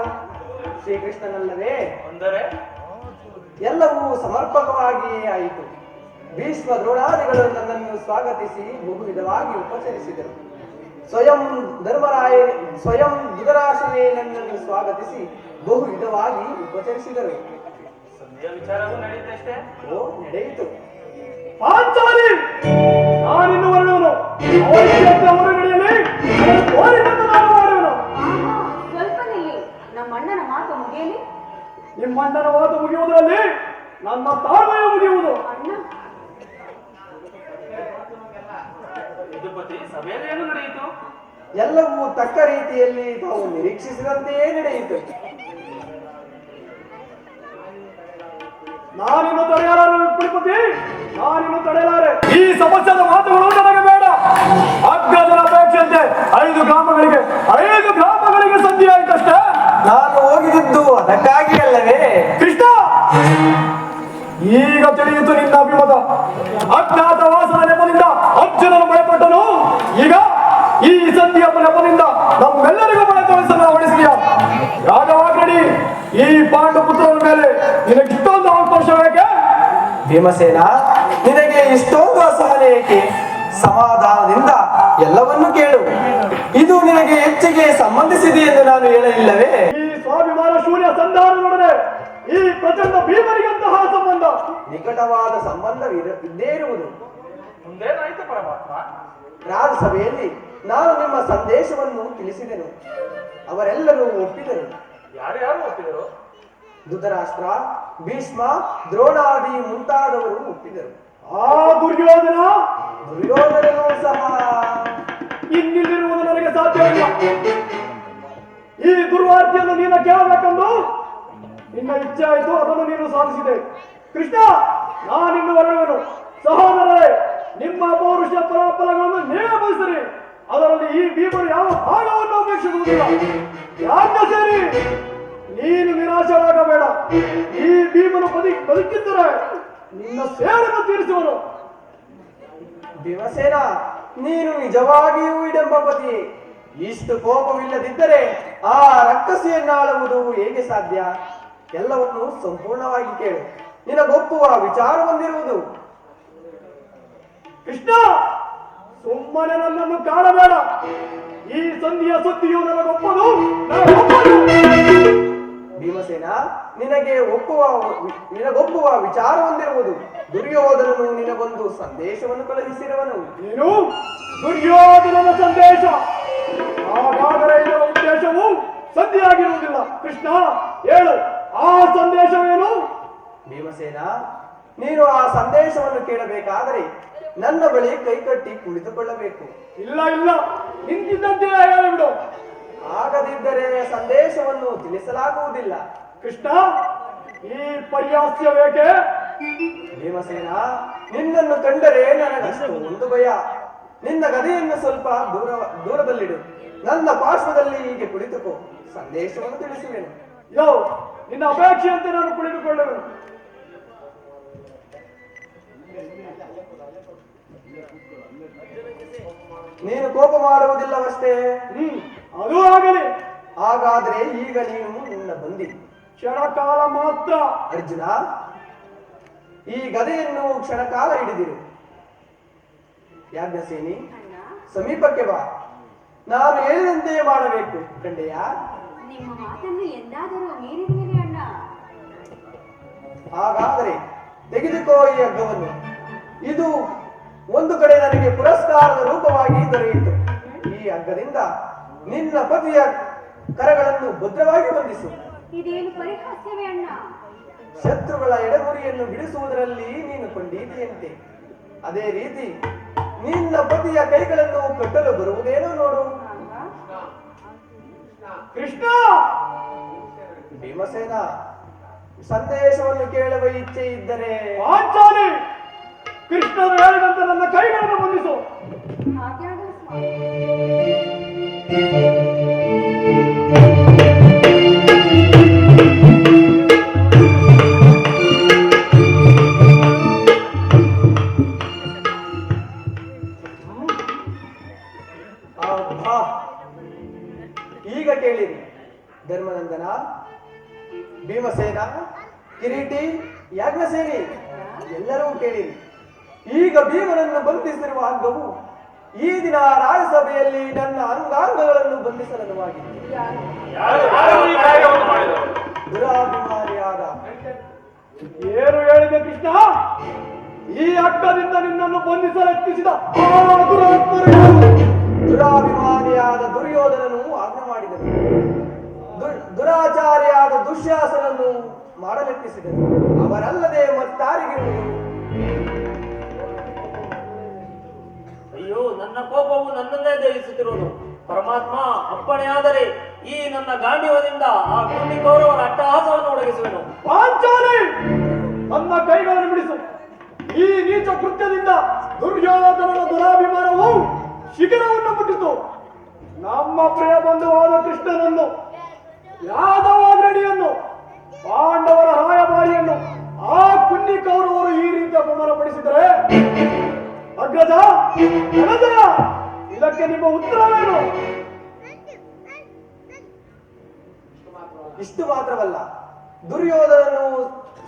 ಶ್ರೀಕೃಷ್ಣನಲ್ಲವೇ? ಅಂದರೆ ಎಲ್ಲವೂ ಸಮರ್ಪಕವಾಗಿಯೇ ಆಯಿತು. ಭೀಷ್ಮ ದ್ರೋಣಾದಿಗಳು ನನ್ನನ್ನು ಸ್ವಾಗತಿಸಿ ಬಹು ವಿಧವಾಗಿ ಉಪಚರಿಸಿದರು. ಸ್ವಯಂ ಧೃತರಾಷ್ಟ್ರನೇ ನನ್ನನ್ನು ಸ್ವಾಗತಿಸಿ ಬಹು ವಿಧವಾಗಿ ಉಪಚರಿಸಿದರು. ಸಂಧಿಯ ವಿಚಾರವೂ ನಡೆಯುತ್ತಷ್ಟೇ. ಓ, ನಡೆಯಿತು. ಪಾಂಚಾಲಿ, ನಾನಿನ್ನುವರೆಗೂ ಅವರು ನಡೆಯಲಿ, ಕೋರಿದಂತೆ ನಾನು ಮಾಡುವೆನು. ಸ್ವಲ್ಪ ನಿಲ್ಲಿ. ನಮ್ಮಣ್ಣನ ಮಾತು ಮುಗಿಯಲಿ. ನಿಮ್ಮಣ್ಣನ ಮಾತು ಮುಗಿಯುವುದರಲ್ಲಿ ನನ್ನ ತಾಳ್ಮೆಯ ಮುಗಿಯುವುದು. ಅಣ್ಣ, ಯದುಪತಿ, ಸಭೆಯಲ್ಲಿ ಏನು ನಡೆಯಿತು? ಎಲ್ಲವೂ ತಕ್ಕ ರೀತಿಯಲ್ಲಿ ತಾವು ನಿರೀಕ್ಷಿಸಿದಂತೆಯೇ ನಡೆಯಿತು. ನಾನಿನ್ನು ತಡೆಯಲಾರೆ ವಿಪ್ರಪತಿ, ನಾನಿನ್ನು ತಡೆಯಲಾರೆ. ಈ ಸಮಸ್ಯೆದ ಮಾತುಗಳು ನನಗೆ ಬೇಡ. ಅಗ್ಗಜನ ಅಪೇಕ್ಷೆಯಂತೆ 5 ಗ್ರಾಮಗಳಿಗೆ ಸಂಧಿ ಆಯ್ತಷ್ಟೇ. ನಾನು ಹೋಗಿದ್ದು ಅದಕ್ಕಾಗಿ ಅಲ್ಲವೇ? ಕೃಷ್ಣ, ಈಗ ತಿಳಿಯಿತು ನಿನ್ನ ಅಭಿಮತ. ಅಜ್ಞಾತವಾಸನ ನೆಪದಿಂದ ಅರ್ಜುನನು ಭಯಪಟ್ಟನು. ಈಗ ಈ ಸಂಧಿಯ ನೆಪದಿಂದ ನಮ್ಮೆಲ್ಲರಿಗೂ ಬಳೆ ತೋರಿಸಿದೀಯ. ಯಾಗವಾಗ್ರಡಿ, ಈ ಪಾಂಡು ಪುತ್ರರ ಮೇಲೆ ನಿನಗಿಷ್ಟೊಂದು ಅವಕಾಶ ಬೇಕೆ? ಭೀಮಸೇನ, ನಿನಗೆ ಇಷ್ಟೊಂದು ಅಸಹನೆ ಏಕೆ? ಸಮಾಧಾನದಿಂದ ಎಲ್ಲವನ್ನೂ ಕೇಳು. ಇದು ನಿನಗೆ ಹೆಚ್ಚಿಗೆ ಸಂಬಂಧಿಸಿದೆ ಎಂದು ನಾನು ಹೇಳಲಿಲ್ಲವೇ? ಈ ಸ್ವಾಭಿಮಾನ ಶೂನ್ಯ ಸಂಧಾನದೊಡನೆ ಈ ಪ್ರಚಂಡ ಭೀಮನಿಗಂತಹ ಸಂಬಂಧ, ನಿಕಟವಾದ ಸಂಬಂಧ ಇದ್ದೇ ಇರುವುದು. ಮುಂದೇನಾಯಿತು ಪರಮಾತ್ಮ? ರಾಜಸಭೆಯಲ್ಲಿ ನಾನು ನಿಮ್ಮ ಸಂದೇಶವನ್ನು ತಿಳಿಸಿದೆನು. ಅವರೆಲ್ಲರೂ ಒಪ್ಪಿದರು. ಯಾರ್ಯಾರು ಒಪ್ಪಿದರು? ಧೃತರಾಷ್ಟ್ರ, ಭೀಷ್ಮ, ದ್ರೋಣಾದಿ ಮುಂತಾದವರು ಒಪ್ಪಿದರು. ಆ ದುರ್ಯೋಧನನು ಸಹ ಇನ್ನಿಲ್ಲಿರುವುದು ನನಗೆ ಸಾಧ್ಯವಿಲ್ಲ. ಈ ದುರ್ವಾರ್ತೆಯನ್ನು ನೀನು ಕೇಳಬೇಕೆಂದು ನಿನ್ನ ಇಚ್ಛೆ ಆಯಿತು, ಅದನ್ನು ನೀನು ಸಾಧಿಸಿದೆ. ಕೃಷ್ಣ, ನಾನಿನ್ನು ಹೊರಡುವೆನು. ಸಹೋದರರೇ, ನಿಮ್ಮ ಪೌರುಷ ಫಲಾಫಲಗಳನ್ನು ನೀವೇ ಬಯಸಿರಿ. ಅದರಲ್ಲಿ ಈ ಭೀಮರು ಯಾವ ಭಾಗವನ್ನು ಅಪೇಕ್ಷಿಸುವುದಿಲ್ಲ. ಯಾಕೆ ಸೇರಿ ನೀನು ನಿರಾಶರಾಗಬೇಡ. ಈ ಭೀಮನು ಬದುಕಿದ್ದರೆ ನಿನ್ನ ಸೇಡನ್ನು ತೀರಿಸುವನು. ಭೀಮಸೇನ, ನೀನು ನಿಜವಾಗಿಯೂ ಇಡಂಬಪತಿ. ಇಷ್ಟು ಕೋಪವಿಲ್ಲದಿದ್ದರೆ ಆ ರಕ್ಕಸಿಯನ್ನಾಳುವುದು ಹೇಗೆ ಸಾಧ್ಯ? ಎಲ್ಲವನ್ನು ಸಂಪೂರ್ಣವಾಗಿ ಕೇಳು. ನಿನಗೊಪ್ಪುವ ವಿಚಾರ ಹೊಂದಿರುವುದು. ಕೃಷ್ಣ, ಸುಮ್ಮನೆ ನನ್ನನ್ನು ಕಾಣಬೇಡ. ಈ ಸಂಧಿಯ ಸುದ್ದಿಯು ನನಗೊಪ್ಪದು. ಭೀಮಸೇನ, ನಿನಗೊಪ್ಪುವ ವಿಚಾರ ಹೊಂದಿರುವುದು. ದುರ್ಯೋಧನನು ನಿನಗೊಂದು ಸಂದೇಶವನ್ನು ಕಳುಹಿಸಿರುವನು. ನೀನು ದುರ್ಯೋಧನನ ಸಂದೇಶ? ಹಾಗಾದರೆ ಇದರ ಉದ್ದೇಶ ಸಂದೇಶವು ಸಂಧಿಯಾಗಿರುವುದಿಲ್ಲ. ಕೃಷ್ಣ ಹೇಳು, ಆ ಸಂದೇಶವೇನು? ಭೀಮಸೇನ, ನೀನು ಆ ಸಂದೇಶವನ್ನು ಕೇಳಬೇಕಾದರೆ ನನ್ನ ಬಳಿ ಕೈಕಟ್ಟಿ ಕುಳಿತುಕೊಳ್ಳಬೇಕು. ಇಲ್ಲ ಇಲ್ಲ, ನಿಂತಿದ್ದಂತೆ ಹೇಳಿಬಿಡು. ಆಗದಿದ್ದರೆ ಸಂದೇಶವನ್ನು ತಿಳಿಸಲಾಗುವುದಿಲ್ಲ. ಕೃಷ್ಣ, ಈ ಪರ್ಯಾಸ್ಯವೇಕೆ? ಭೀಮಸೇನ, ನಿನ್ನನ್ನು ಕಂಡರೆ ನನಗಷ್ಟು ಒಂದು ಭಯ. ನಿನ್ನ ಗದೆಯನ್ನು ಸ್ವಲ್ಪ ದೂರದಲ್ಲಿಡು. ನನ್ನ ಪಾರ್ಶ್ವದಲ್ಲಿ ಹೀಗೆ ಕುಳಿತುಕೋ, ಸಂದೇಶವನ್ನು ತಿಳಿಸುವೆನು. ಯೋ, ನಿನ್ನ ಅಪೇಕ್ಷೆಯಂತೆ ನಾನು ಕುಳಿತುಕೊಳ್ಳುವೆನು. ನೀನು ಕೋಪ ಮಾಡುವುದಿಲ್ಲವಷ್ಟೇ. ಅದು ಆಗಲಿ. ಹಾಗಾದ್ರೆ ಈಗ ನೀನು ನಿನ್ನ ಬಂದಿ. ಕ್ಷಣಕಾಲ ಮಾತ್ರ. ಅರ್ಜುನ, ಈ ಗದೆಯನ್ನು ಕ್ಷಣಕಾಲ ಹಿಡಿದಿರು. ಯಾಜ್ಞಸೇನಿ, ಸಮೀಪಕ್ಕೆ ಬಾ. ನಾನು ಹೇಳಿದಂತೆಯೇ ಮಾಡಬೇಕು, ಕಂಡೆಯ? ನಿಮ್ಮ ಮಾತನ್ನು ಎಂದಾದರೂ ಮೀರಿರುವಿರಿ ಅಣ್ಣ. ಹಾಗಾದರೆ ತೆಗೆದುಕೋ ಈ ಹಗ್ಗವನ್ನು. ಇದು ಒಂದು ಕಡೆ ನನಗೆ ಪುರಸ್ಕಾರದ ರೂಪವಾಗಿ ದೊರೆಯಿತು. ಈ ಹಗ್ಗದಿಂದ ನಿನ್ನ ಪತಿಯ ಕರಗಳನ್ನು ಭದ್ರವಾಗಿ ಬಂಧಿಸು. ಇದೇನು ಪರಿಹಾಸ್ಯವೇ ಅಣ್ಣ? ಶತ್ರುಗಳ ಎಡಗುರಿಯನ್ನು ಬಿಡಿಸುವುದರಲ್ಲಿ ನೀನು ಕೊಂಡಿದೆಯಂತೆ. ಅದೇ ರೀತಿ ನಿನ್ನ ಪತಿಯ ಕೈಗಳನ್ನು ಕಟ್ಟಲು ಬರುವುದೇನೋ ನೋಡು. ಕೃಷ್ಣ, ಭೀಮಸೇನ, ಸಂದೇಶವನ್ನು ಕೇಳುವ ಇಚ್ಛೆ ಇದ್ದರೆ ಪಾಂಚಾಲಿ, ಕೃಷ್ಣನು ಹೇಳಿದಂತೆ ನನ್ನ ಕೈಗಳನ್ನು ಬಂಧಿಸು. ಹಾಗೆ ಆಗಲಿ ಸ್ವಾಮಿ. ಆಹಾ, ಈಗ ಕೇಳಿರಿ. ಧರ್ಮನಂದನ, ಭೀಮಸೇನ, ಕಿರೀಟಿ, ಯಾಜ್ಞಸೇನಿ, ಎಲ್ಲರೂ ಕೇಳಿರಿ. ಈಗ ಭೀಮನನ್ನು ಬಂಧಿಸಿರುವ ಹಗ್ಗವು ಈ ದಿನ ರಾಜ್ಯಸಭೆಯಲ್ಲಿ ನನ್ನ ಅಂಗಾಂಗಗಳನ್ನು ಬಂಧಿಸಲನುವಾಗಿತ್ತು. ಯಾರು ಈ ಕಾರ್ಯವನ್ನು ಮಾಡಿದರು? ದುರಾಭಿಮಾನಿಯಾದ ಏನು ಹೇಳಿದೆ ಕೃಷ್ಣ? ಈ ಹಗ್ಗದಿಂದ ನಿನ್ನನ್ನು ಬಂಧಿಸಲು ಯತ್ನಿಸಿದ ಆ ದುರಾತ್ಮರು ದುರಾಭಿಮಾನಿಯಾದ ದುರ್ಯೋಧನನು ಆಜ್ಞೆ ಮಾಡಿದನು. ದುರಾಚಾರಿಯಾದ ದುಶ್ಯಾಸನನ್ನು ಮಾಡಲೆತ್ತಿಸಿದನು. ಅವರಲ್ಲದೆ ಮತ್ತಾರಿಗಿರುವುದು? ಅಯ್ಯೋ, ನನ್ನ ಕೋಪವು ನನ್ನನ್ನೇ ದಹಿಸುತ್ತಿರುವುದು. ಪರಮಾತ್ಮ ಅಪ್ಪಣೆಯಾದರೆ ಈ ನನ್ನ ಗಾಂಡೀವದಿಂದ ಆ ಗುಂಡಿ ಕೌರವರ ಅಟ್ಟಹಾಸವನ್ನು ಒದಗಿಸುವೆನು. ಪಾಂಚಾಲಿ, ನನ್ನ ಕೈಗಳನ್ನು ಬಿಡಿಸು. ಈ ನೀಚ ಕೃತ್ಯದಿಂದ ದುರ್ಯೋಧನನ ದುರಾಭಿಮಾನವು ಶಿಖರವನ್ನು ಮುಟ್ಟಿತು. ನಮ್ಮ ಪ್ರಿಯ ಬಂಧುವಾದ ಕೃಷ್ಣನನ್ನು, ಯಾದವಾಗ್ರಣಿಯನ್ನು, ಪಾಂಡವರ ರಾಯಭಾರಿಯನ್ನು ಆ ಕುನ್ನಿ ಕೌರವರು ಈ ರೀತಿ ಅಪಮಾನಪಡಿಸಿದರೆ ಅಗ್ರಜ, ಅನಂತರ ಇದಕ್ಕೆ ನಿಮ್ಮ ಉತ್ತರವೇನು? ಇಷ್ಟು ಮಾತ್ರವಲ್ಲ, ದುರ್ಯೋಧನನು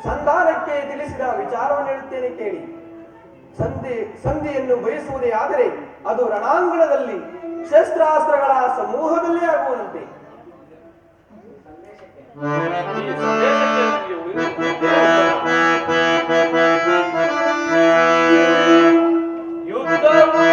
ಸಂಧಾನಕ್ಕೆ ತಿಳಿಸಿದ ವಿಚಾರವನ್ನು ಹೇಳುತ್ತೇನೆ ಕೇಳಿ. ಸಂಧಿಯನ್ನು ಬಯಸುವುದೇ ಆದರೆ ಅದು ರಣಾಂಗಣದಲ್ಲಿ ಶಸ್ತ್ರಾಸ್ತ್ರಗಳ ಸಮೂಹದಲ್ಲೇ ಆಗುವಂತೆ. ಈ ಸಂದೇಶಕ್ಕೆ ನಿಮಗೆ ಉಳಿದ ಯುದ್ಧವು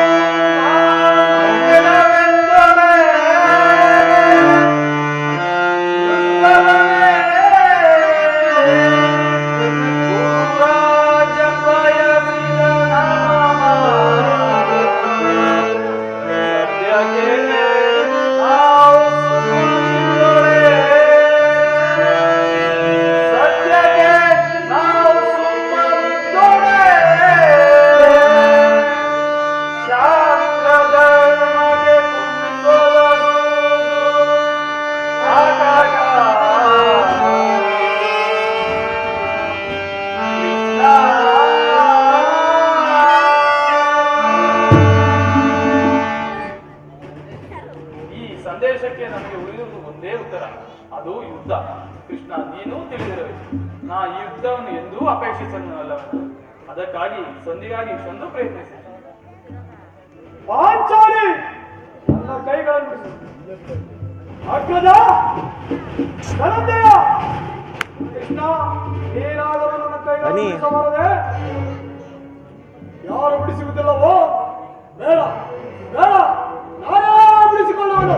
ಸಂದೇಶಕ್ಕೆ ನಮಗೆ ಉಳಿದುವುದು ಒಂದೇ ಉತ್ತರ, ಅದು ಯುದ್ಧ. ಕೃಷ್ಣ, ನೀನು ತಿಳಿದಿರಬೇಕು, ನಾ ಈ ಯುದ್ಧವನ್ನು ಎಂದೂ ಅಪೇಕ್ಷಿಸನಲ್ಲವೆಂದು. ಅದಕ್ಕಾಗಿ ಸಂಧಿಗಾಗಿ ಇಷ್ಟೊಂದು ಪ್ರಯತ್ನಿಸಿ. ಪಾಂಚಾಲಿ, ನನ್ನ ಕೈಗಳನ್ನು ಬಿಡಿಸು. ಅಗ್ರಜ, ಧನಂಜಯ, ಕೃಷ್ಣ, ಏನಾದರೂ ನನ್ನ ಕೈಗಳನ್ನು ಬಿಡಿಸಬಾರದೆ? ಯಾರು ಬಿಡಿಸುವುದಿಲ್ಲವೋ ಬೇಡ ಬೇಡ, ನಾನೇ ಬಿಡಿಸಿಕೊಳ್ಳುವೆನು.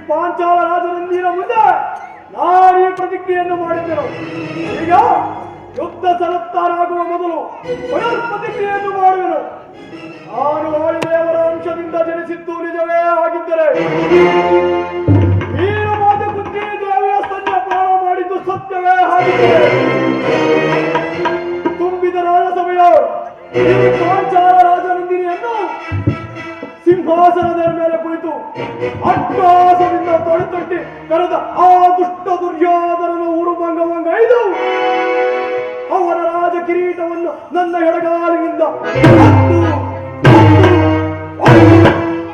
ಪಾಂಚಾಲ ರಾಜನಂದಿನ ಮುಂದೆ ನಾನು ಈ ಪ್ರತಿಜ್ಞೆಯನ್ನು ಮಾಡಿದ್ದೆನು. ಈಗ ಯುದ್ಧ ಸಲತ್ತಾರಾಗುವ ಮೊದಲು ಪ್ರತಿಜ್ಞೆಯನ್ನು ಮಾಡುವೆನು. ನಾನು ವಾಯುದೇವರ ಅಂಶದಿಂದ ಜನಿಸಿದ್ದು ನಿಜವೇ ಆಗಿದ್ದರೆ ನೀನು ಮಾತೆ ಕುಂತಿ ದೇವಿಯ ಸ್ತನ್ಯಪಾನ ಮಾಡಿದ್ದು ಸತ್ಯವೇ ಆಗಿದ್ದರೆ ತುಂಬಿದ ರಾಜಸಭೆಯ ಈ ಪಾಂಚಾಲ ರಾಜನಂದಿನಿಯನ್ನು ಸಿಂಹಾಸನದ ಮೇಲೆ ಕುಳಿತು ಅಟ್ಟಹಾಸದಿಂದ ತೊಡೆತಟ್ಟಿ ಕರೆದ ಆ ದುಷ್ಟ ದುರ್ಯೋಧನನ ಊರುಭಂಗವನ್ನೈದು ಅವನ ರಾಜ ಕಿರೀಟವನ್ನು ನನ್ನ ಎಡಗಾಲಿನಿಂದ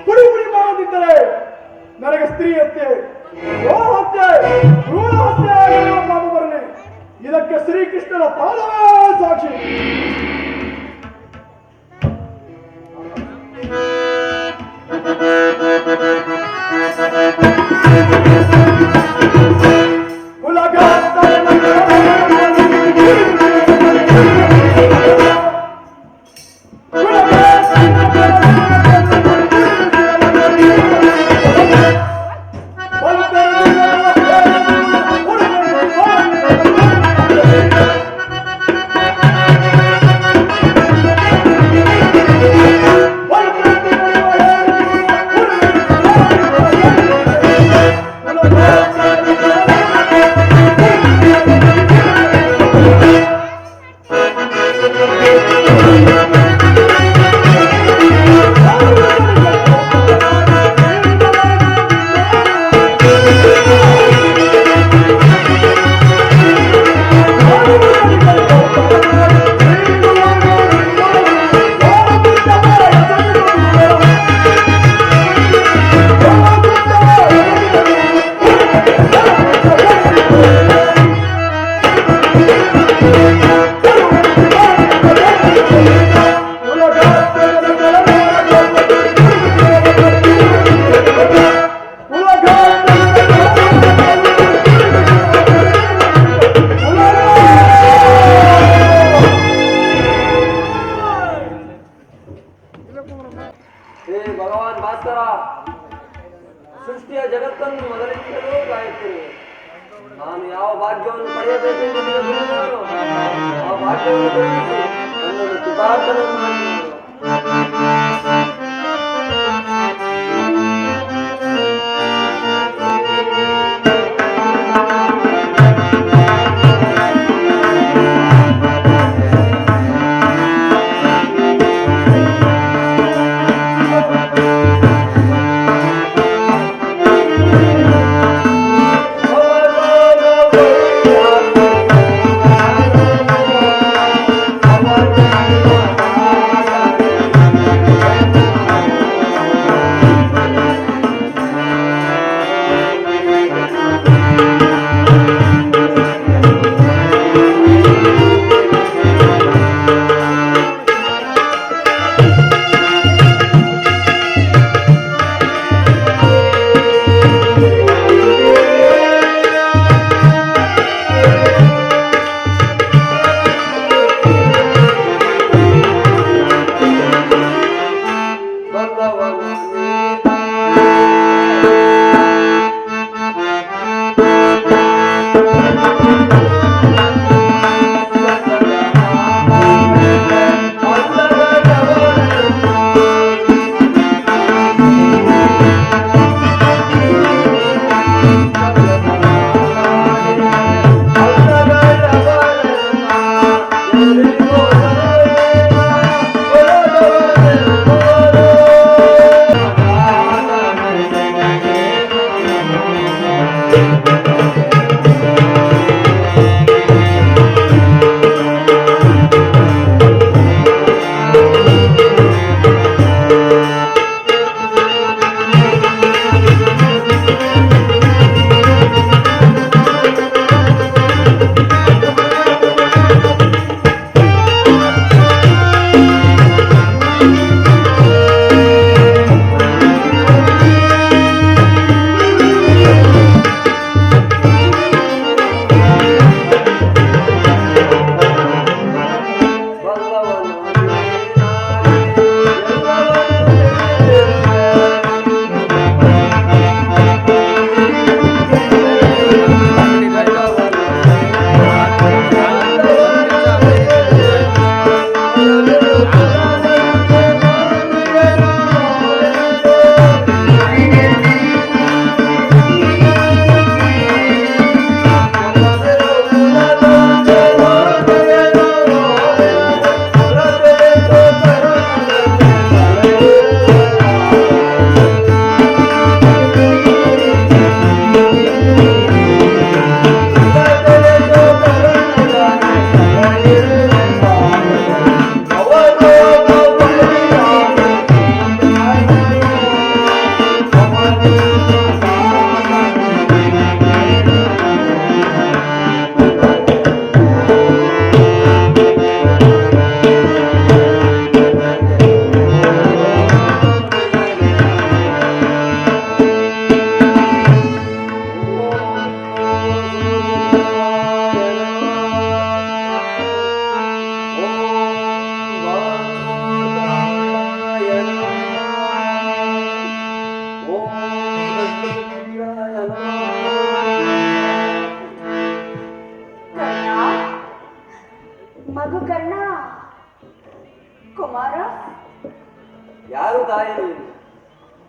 ಪುಡಿ ಪುಡಿ ಮಾಡದಿದ್ದರೆ ನನಗೆ ಸ್ತ್ರೀ ಹತ್ಯೆ, ಗೋ ಹತ್ಯೆ, ಭ್ರೂಣ ಹತ್ಯೆ ಆಗಿರುವ ಪಾಪ ಬರಲಿ. ಇದಕ್ಕೆ ಶ್ರೀಕೃಷ್ಣನ ಪಾದವೇ ಸಾಕ್ಷಿ. ಸೃಷ್ಟಿಯ ಜಗತ್ತನ್ನು ಮೊದಲಿಂದಲೂ ಕಾಯುತ್ತಿರುವೆ. ನಾನು ಯಾವ ಭಾಗ್ಯವನ್ನು ಪಡೆಯಬೇಕೆಂದು ತಿಳಿದಿರುವೆನೋ ಆ ಭಾಗ್ಯವನ್ನು ಕರುಣಿಸಿ ನನ್ನನ್ನು ಕೃತಾರ್ಥನನ್ನು ಮಾಡಿ.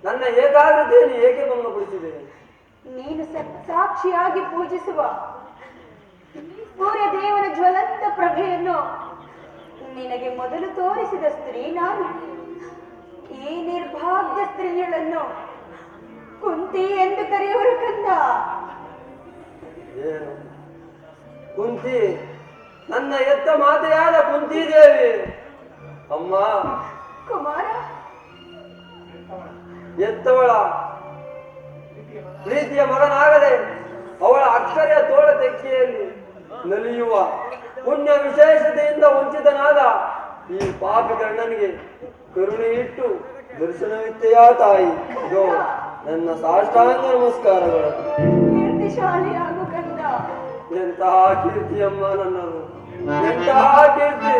ನನ್ನ ಏಕಾಗ್ರತೆಯನ್ನು ಏಕೆ ಭಂಗಪಡಿಸಿದ್ದೇನೆ? ನೀನು ಸಾಕ್ಷಿಯಾಗಿ ಪೂಜಿಸುವ ಸೂರ್ಯ ದೇವನ ಜ್ವಲಂತ ಪ್ರಭೆಯನ್ನು ನಿನಗೆ ಮೊದಲು ತೋರಿಸಿದ ಸ್ತ್ರೀ ನಾನು. ಈ ನಿರ್ಭಾಗ್ಯ ಸ್ತ್ರೀಗಳನ್ನು ಕುಂತಿ ಎಂದು ಕರೆಯುವರು ಕಂದ. ಏನು ಕುಂತಿ? ನನ್ನ ಎತ್ತ ಮಾತೆಯಾದ ಕುಂತಿ ದೇವಿ ಅಮ್ಮ. ಕುಮಾರ, ಎತ್ತವಳ ಪ್ರೀತಿಯ ಮಗನಾಗದೆ ಅವಳ ಅಕ್ಕರೆಯ ತೋಳ ತೆಕ್ಕೆಯಲ್ಲಿ ನಲಿಯುವ ಪುಣ್ಯ ವಿಶೇಷತೆಯಿಂದ ವಂಚಿತನಾದ ಈ ಪಾಪಿ ಗಂಡನಿಗೆ ಕರುಣೆ ಇಟ್ಟು ದರ್ಶನವಿತ್ತೆಯಾ ತಾಯಿ? ಇದು ನನ್ನ ಸಾಷ್ಟಾಂಗ ನಮಸ್ಕಾರಗಳು. ಕೀರ್ತಿಶಾಲಿಯಾಗು ಕಂದ. ಎಂತಹ ಕೀರ್ತಿಯಮ್ಮ ನನ್ನದು, ಎಂತಹ ಕೀರ್ತಿ!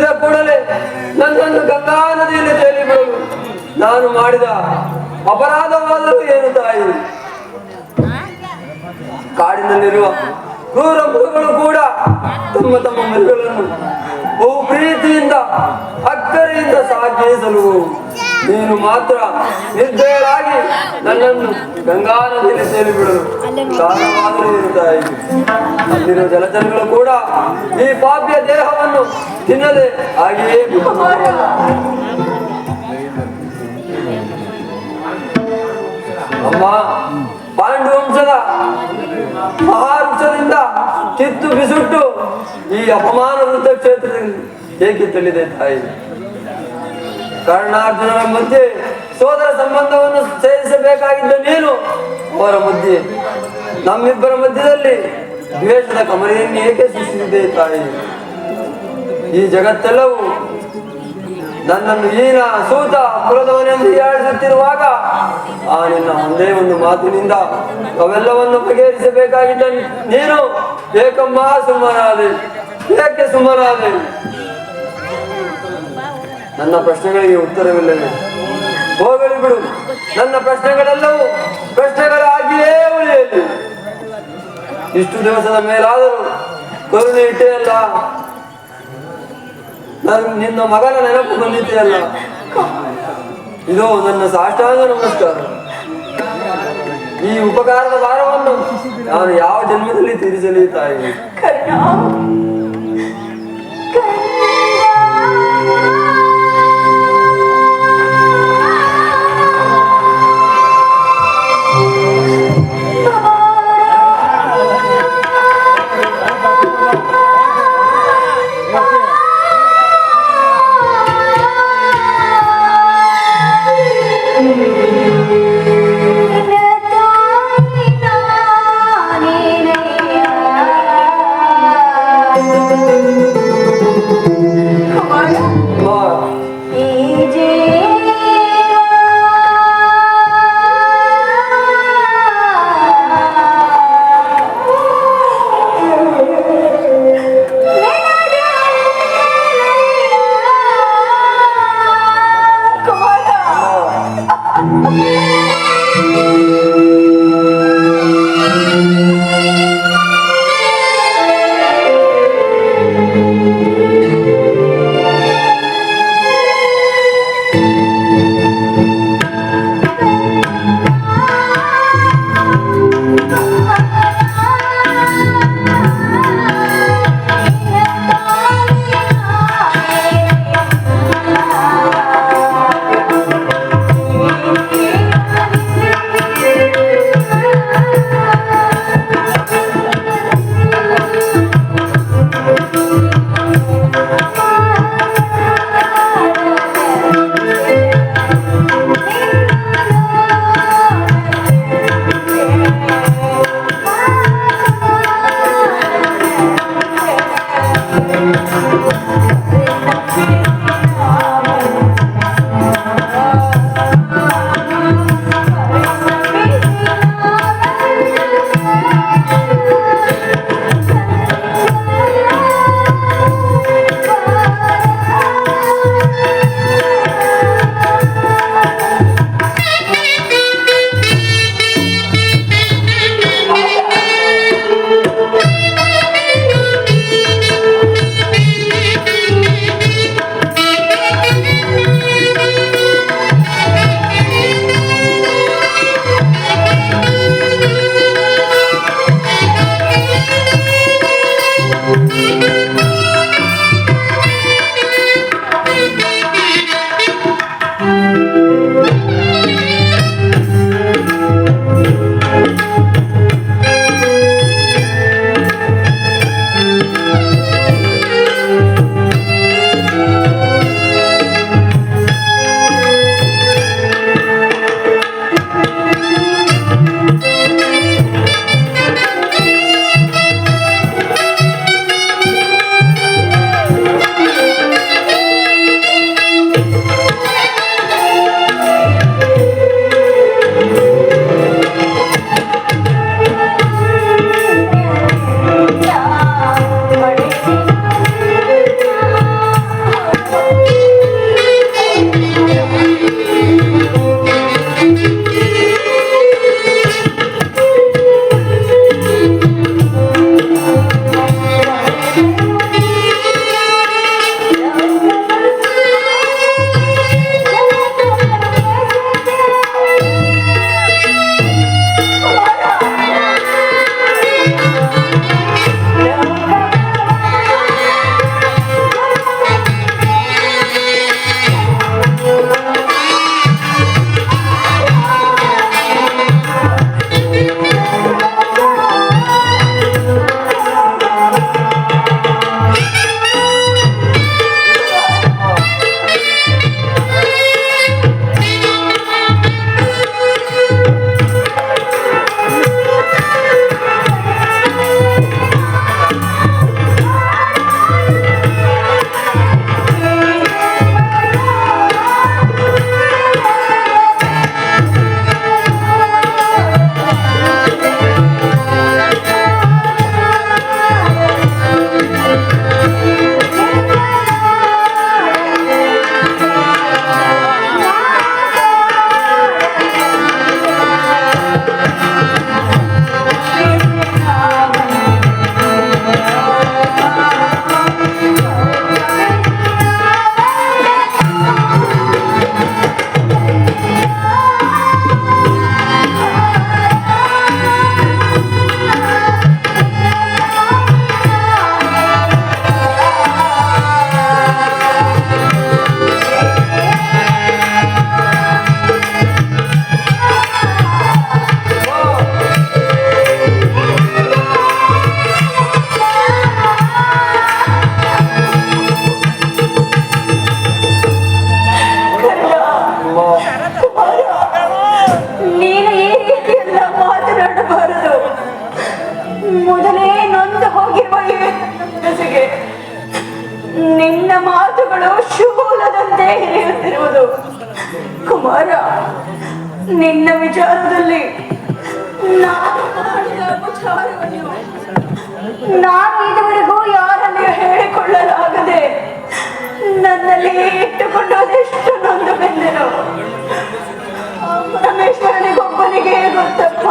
ಹುಟ್ಟಿದ ಕೂಡಲೇ ನನ್ನನ್ನು ಗಂಗಾ ನದಿಯಲ್ಲಿ ತೇಲಿ ಬಿಡಲು ನಾನು ಮಾಡಿದ ಅಪರಾಧವಾದರೂ ಏನು ತಾಯಿ? ಕಾಡಿನಲ್ಲಿರುವ ಕ್ರೂರ ಮೃಗಗಳು ಕೂಡ ತಮ್ಮ ತಮ್ಮ ಮರಿಗಳನ್ನು ಬಹು ಪ್ರೀತಿಯಿಂದ ಅಕ್ಕರೆಯಿಂದ ಸಾಕಿಸಲು ನೀನು ಮಾತ್ರ ನಿರ್ದಯರಾಗಿ ನನ್ನನ್ನು ಗಂಗಾ ನದಿಯಲ್ಲಿ ತೇಲಿ ಬಿಡಲು ಕಾರಣವಾದರೂ ಏನು ತಾಯಿ? ಅಲ್ಲಿರುವ ಜಲಚರಗಳು ಕೂಡ ಈ ಪಾಪಿಯ ದೇಹವನ್ನು ತಿನ್ನದೆ ಹಾಗೆಯೇ ಬಿಟ್ಟು ಅಮ್ಮ, ಪಾಂಡು ವಂಶದ ಮಹಾವೃಕ್ಷದಿಂದ ಕಿತ್ತು ಬಿಸುಟ್ಟು ಈ ಅಪಮಾನ ವೃತ್ತ ಕ್ಷೇತ್ರದಲ್ಲಿ ಏಕೆ ತಳ್ಳಿದೆ ತಾಯಿ? ಕರ್ಣಾರ್ಜುನರ ಮಧ್ಯೆ ಸೋದರ ಸಂಬಂಧವನ್ನು ಸೇರಿಸಬೇಕಾಗಿದ್ದ ನೀನು ಅವರ ಮಧ್ಯೆ ನಮ್ಮಿಬ್ಬರ ಮಧ್ಯದಲ್ಲಿ ದ್ವೇಷದ ಕಮರೆಯನ್ನು ಏಕೆ ಸೃಷ್ಟಿಸಿದೆ ತಾಯಿ? ಈ ಜಗತ್ತೆಲ್ಲವೂ ನನ್ನನ್ನು ಈನ ಸೂತ ಕುಲದವನೆಂದು ಹೀಯಾಳಿಸುತ್ತಿರುವಾಗ ಆ ನಿನ್ನ ಒಂದೇ ಒಂದು ಮಾತಿನಿಂದ ಅವೆಲ್ಲವನ್ನು ಬಗೆಹರಿಸಬೇಕಾಗಿದ್ದ ನೀನು ಏಕಮ್ಮ ಸುಮ್ಮನಾದೆ. ಏಕೆ ಸುಮ್ಮನಾದೆ? ನನ್ನ ಪ್ರಶ್ನೆಗಳಿಗೆ ಉತ್ತರವಿಲ್ಲವೇ? ಹೋಗಲಿ ಬಿಡು, ನನ್ನ ಪ್ರಶ್ನೆಗಳೆಲ್ಲವೂ ಪ್ರಶ್ನೆಗಳಾಗಿಯೇ ಉಳಿಯಲಿ. ಇಷ್ಟು ದಿವಸದ ಮೇಲಾದರೂ ಕರುಣೆ ಇಟ್ಟೆಯಲ್ಲ, ನಿನ್ನ ಮಗನ ನೆನಪು ಬಂದಿದೆಯಲ್ಲ, ಇದು ನನ್ನ ಸಾಷ್ಟಾಂಗ ನಮಸ್ಕಾರ. ಈ ಉಪಕಾರದ ಭಾರವನ್ನು ನಾನು ಯಾವ ಜನ್ಮದಲ್ಲಿ ತೀರಿಸಲಿ ತಾಯಿ? ನಿನ್ನ ಮಾತುಗಳು ಶೂಲದಂತೆ ಹಿರಿಯುತ್ತಿರುವುದು. ಕುಮಾರ, ನಿನ್ನ ವಿಚಾರದಲ್ಲಿ ನಾನು ಮಾಡಿದ ಅಪಚಾರವನ್ನು ನಾನು ಇದುವರೆಗೂ ಯಾರಲ್ಲಿಯೂ ಹೇಳಿಕೊಳ್ಳಲಾಗದೆ ನನ್ನಲ್ಲಿ ಇಟ್ಟುಕೊಂಡು ಅದೆಷ್ಟು ನೊಂದು ಬೆಂದೆನು. ಪರಮೇಶ್ವರನಿಗೊಬ್ಬನಿಗೆ ಗೊತ್ತಪ್ಪ.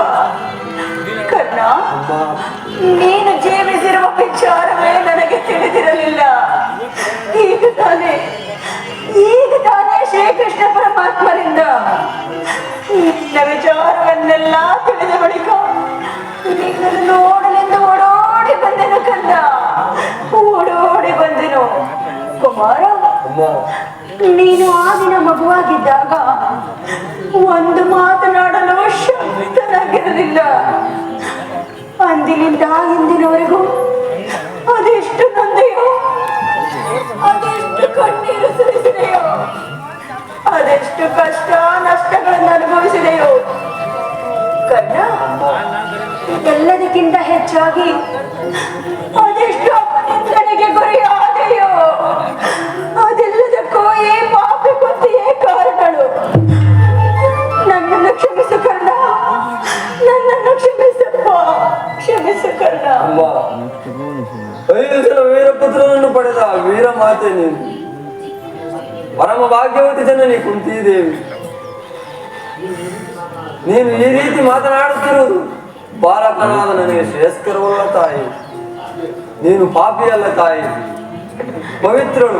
ಕರ್ಣ, ನೀನು ಜೀವಿಸಿರುವ ವಿಚಾರವೇ ನನಗೆ ತಿಳಿದಿರಲಿಲ್ಲ. ಈಗ ತಾನೇ ಶ್ರೀಕೃಷ್ಣ ಪರಮಾತ್ಮರಿಂದ ನಿನ್ನ ವಿಚಾರವನ್ನೆಲ್ಲ ತಿಳಿದ ಬಳಿಕ ನಿನ್ನನ್ನು ನೋಡಲೆಂದು ಓಡೋಡಿ ಬಂದೆನು ಕಂದ, ಓಡೋಡಿ ಬಂದೆನು. ಕುಮಾರ, ನೀನು ಆ ದಿನ ಮಗುವಾಗಿದ್ದಾಗ ಒಂದು ಮಾತನಾಡಲು ಶಕ್ತನಾಗಿರಲಿಲ್ಲ. ಅಂದಿನಿಂದ ಇಂದಿನವರೆಗೂ ಅದೆಷ್ಟು ನೊಂದೆಯೋ, ಅದೆಷ್ಟು ಕಣ್ಣೀರು ಸುರಿಸಿದೆಯೋ, ಅದೆಷ್ಟು ಕಷ್ಟ ನಷ್ಟಗಳನ್ನು ಅನುಭವಿಸಿದೆಯೋ. ಕರ್ಣ, ಇದೆಲ್ಲದಕ್ಕಿಂತ ಹೆಚ್ಚಾಗಿ ಅದೆಷ್ಟು ಅಪನಿಂದನೆಗೆ ಗುರಿಯಾದೆಯೋ. ಅದೆಲ್ಲದಕ್ಕೂ ಈ ಪಾಪಿ ಬುದ್ಧಿಯೇ ಕಾರಣಗಳು. ನನ್ನನ್ನು ಕ್ಷಮಿಸು ಕರ್ಣ, ನನ್ನನ್ನು ಕ್ಷಮಿಸಪ್ಪ, ಕ್ಷಮಿಸು ಕರ್ಣ. 5 ಜನ ವೀರಪುತ್ರನನ್ನು ಪಡೆದ ವೀರ ಮಾತೆ ನೀನು, ಪರಮ ಭಾಗ್ಯವತಿ ಜನನಿ ಕುಂತಿದೇವಿ. ನೀನು ಈ ರೀತಿ ಮಾತನಾಡುತ್ತಿರುವುದು ಬಾಲಕನಾದ ನನಗೆ ಶ್ರೇಯಸ್ಕರವಲ್ಲ ತಾಯಿ. ನೀನು ಪಾಪಿಯಲ್ಲ ತಾಯಿ, ಪವಿತ್ರಳು.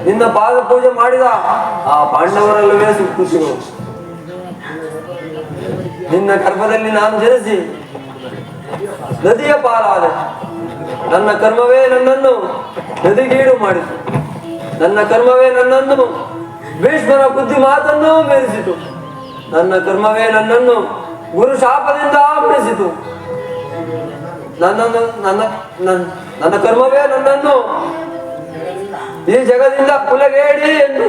ನಿನ್ನ ಪಾದ ಪೂಜೆ ಮಾಡಿದ ಆ ಪಾಂಡವರಲ್ಲವೇ ಸುಕೃತಿಗಳು. ನಿನ್ನ ಗರ್ಭದಲ್ಲಿ ನಾನು ಜನಿಸಿ ನದಿಯ ಪಾಲಾದೆ. ನನ್ನ ಕರ್ಮವೇ ನನ್ನನ್ನು ನದಿಗೀಡು ಮಾಡಿತು. ನನ್ನ ಕರ್ಮವೇ ನನ್ನನ್ನು ಭೀಷ್ಮನ ಬುದ್ಧಿ ಮಾತನ್ನು ಮೀರಿಸಿತು. ನನ್ನ ಕರ್ಮವೇ ನನ್ನನ್ನು ಗುರು ಶಾಪದಿಂದ ಬೆಳೆಸಿತು. ನನ್ನ ಕರ್ಮವೇ ನನ್ನನ್ನು ಈ ಜಗದಿಂದ ಕುಲಗೇಡಿ ಎಂದು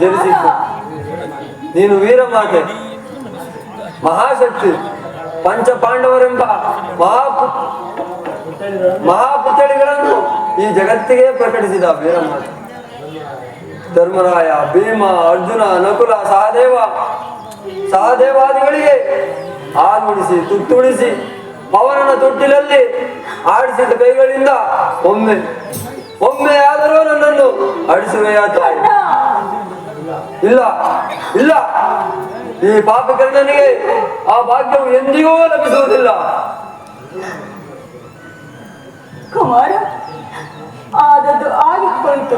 ಜನಿಸಿತು. ನೀನು ವೀರಮಾತೆ, ಮಹಾಶಕ್ತಿ, ಪಂಚ ಪಾಂಡವರೆಂಬ ಮಹಾಪುತ್ಥಳಿಗಳನ್ನು ಈ ಜಗತ್ತಿಗೆ ಪ್ರಕಟಿಸಿದ ವೀರಮಾತೆ. ಧರ್ಮರಾಯ, ಭೀಮ, ಅರ್ಜುನ, ನಕುಲ, ಸಹದೇವಾದಿಗಳಿಗೆ ಹಾಲುಣಿಸಿ ತುತ್ತುಣಿಸಿ ಪವನನ ತೊಟ್ಟಿಲಲ್ಲಿ ಆಡಿಸಿದ ಕೈಗಳಿಂದ ಒಮ್ಮೆ ಆದರೂ ನನ್ನನ್ನು ಆಡಿಸುವೆಯ ತಾಯಿ? ಇಲ್ಲ ಇಲ್ಲ, ಈ ಪಾಪಕರ್ಣನಿಗೆ ಆ ಭಾಗ್ಯವು ಎಂದಿಗೂ ಲಭಿಸುವುದಿಲ್ಲ. ಕುಮಾರ, ಆದದ್ದು ಆಗಿಹೋಯಿತು.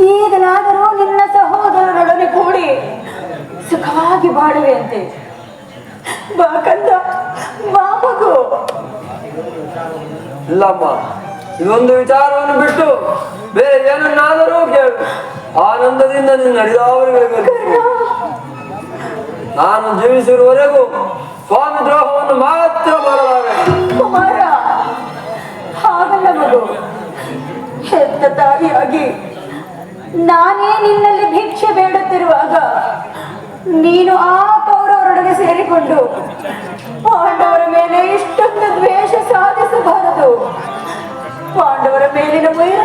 ಈಗಲಾದರೂ ನಿನ್ನ ಸಹೋದರರೊಡನೆ ಕೂಡಿ ಸುಖವಾಗಿ ಬಾಳುವೆಯಂತೆ. ಬಾ ಕಂದ, ಬಾ ಮಗು. ಇಲ್ಲಮ್ಮ, ಇದೊಂದು ವಿಚಾರವನ್ನು ಬಿಟ್ಟು ಬೇರೆ ಏನನ್ನಾದರೂ ಕೇಳು. ಆನಂದದಿಂದ ನಿನ್ನ ನಡೆದವರಿಗೆ ನಾನು ಜೀವಿಸಿರುವವರೆಗೂ ಸ್ವಾಮಿ ದ್ರೋಹವನ್ನು ಮಾತ್ರ ಮಾಡಲಾರೆ. ಕುಮಾರ, ಹಾಗಲ್ಲ ಮಗು. ಹೆತ್ತ ತಾಯಿಯಾಗಿ ನಾನೇ ನಿನ್ನಲ್ಲಿ ಭಿಕ್ಷೆ ಬೇಡುತ್ತಿರುವಾಗ ನೀನು ಆ ಕೌರವರೊಡನೆ ಸೇರಿಕೊಂಡು ಪಾಂಡವರ ಮೇಲೆ ಇಷ್ಟೊಂದು ದ್ವೇಷ ಸಾಧಿಸಬಾರದು. ಪಾಂಡವರ ಮೇಲಿನ ವೈರ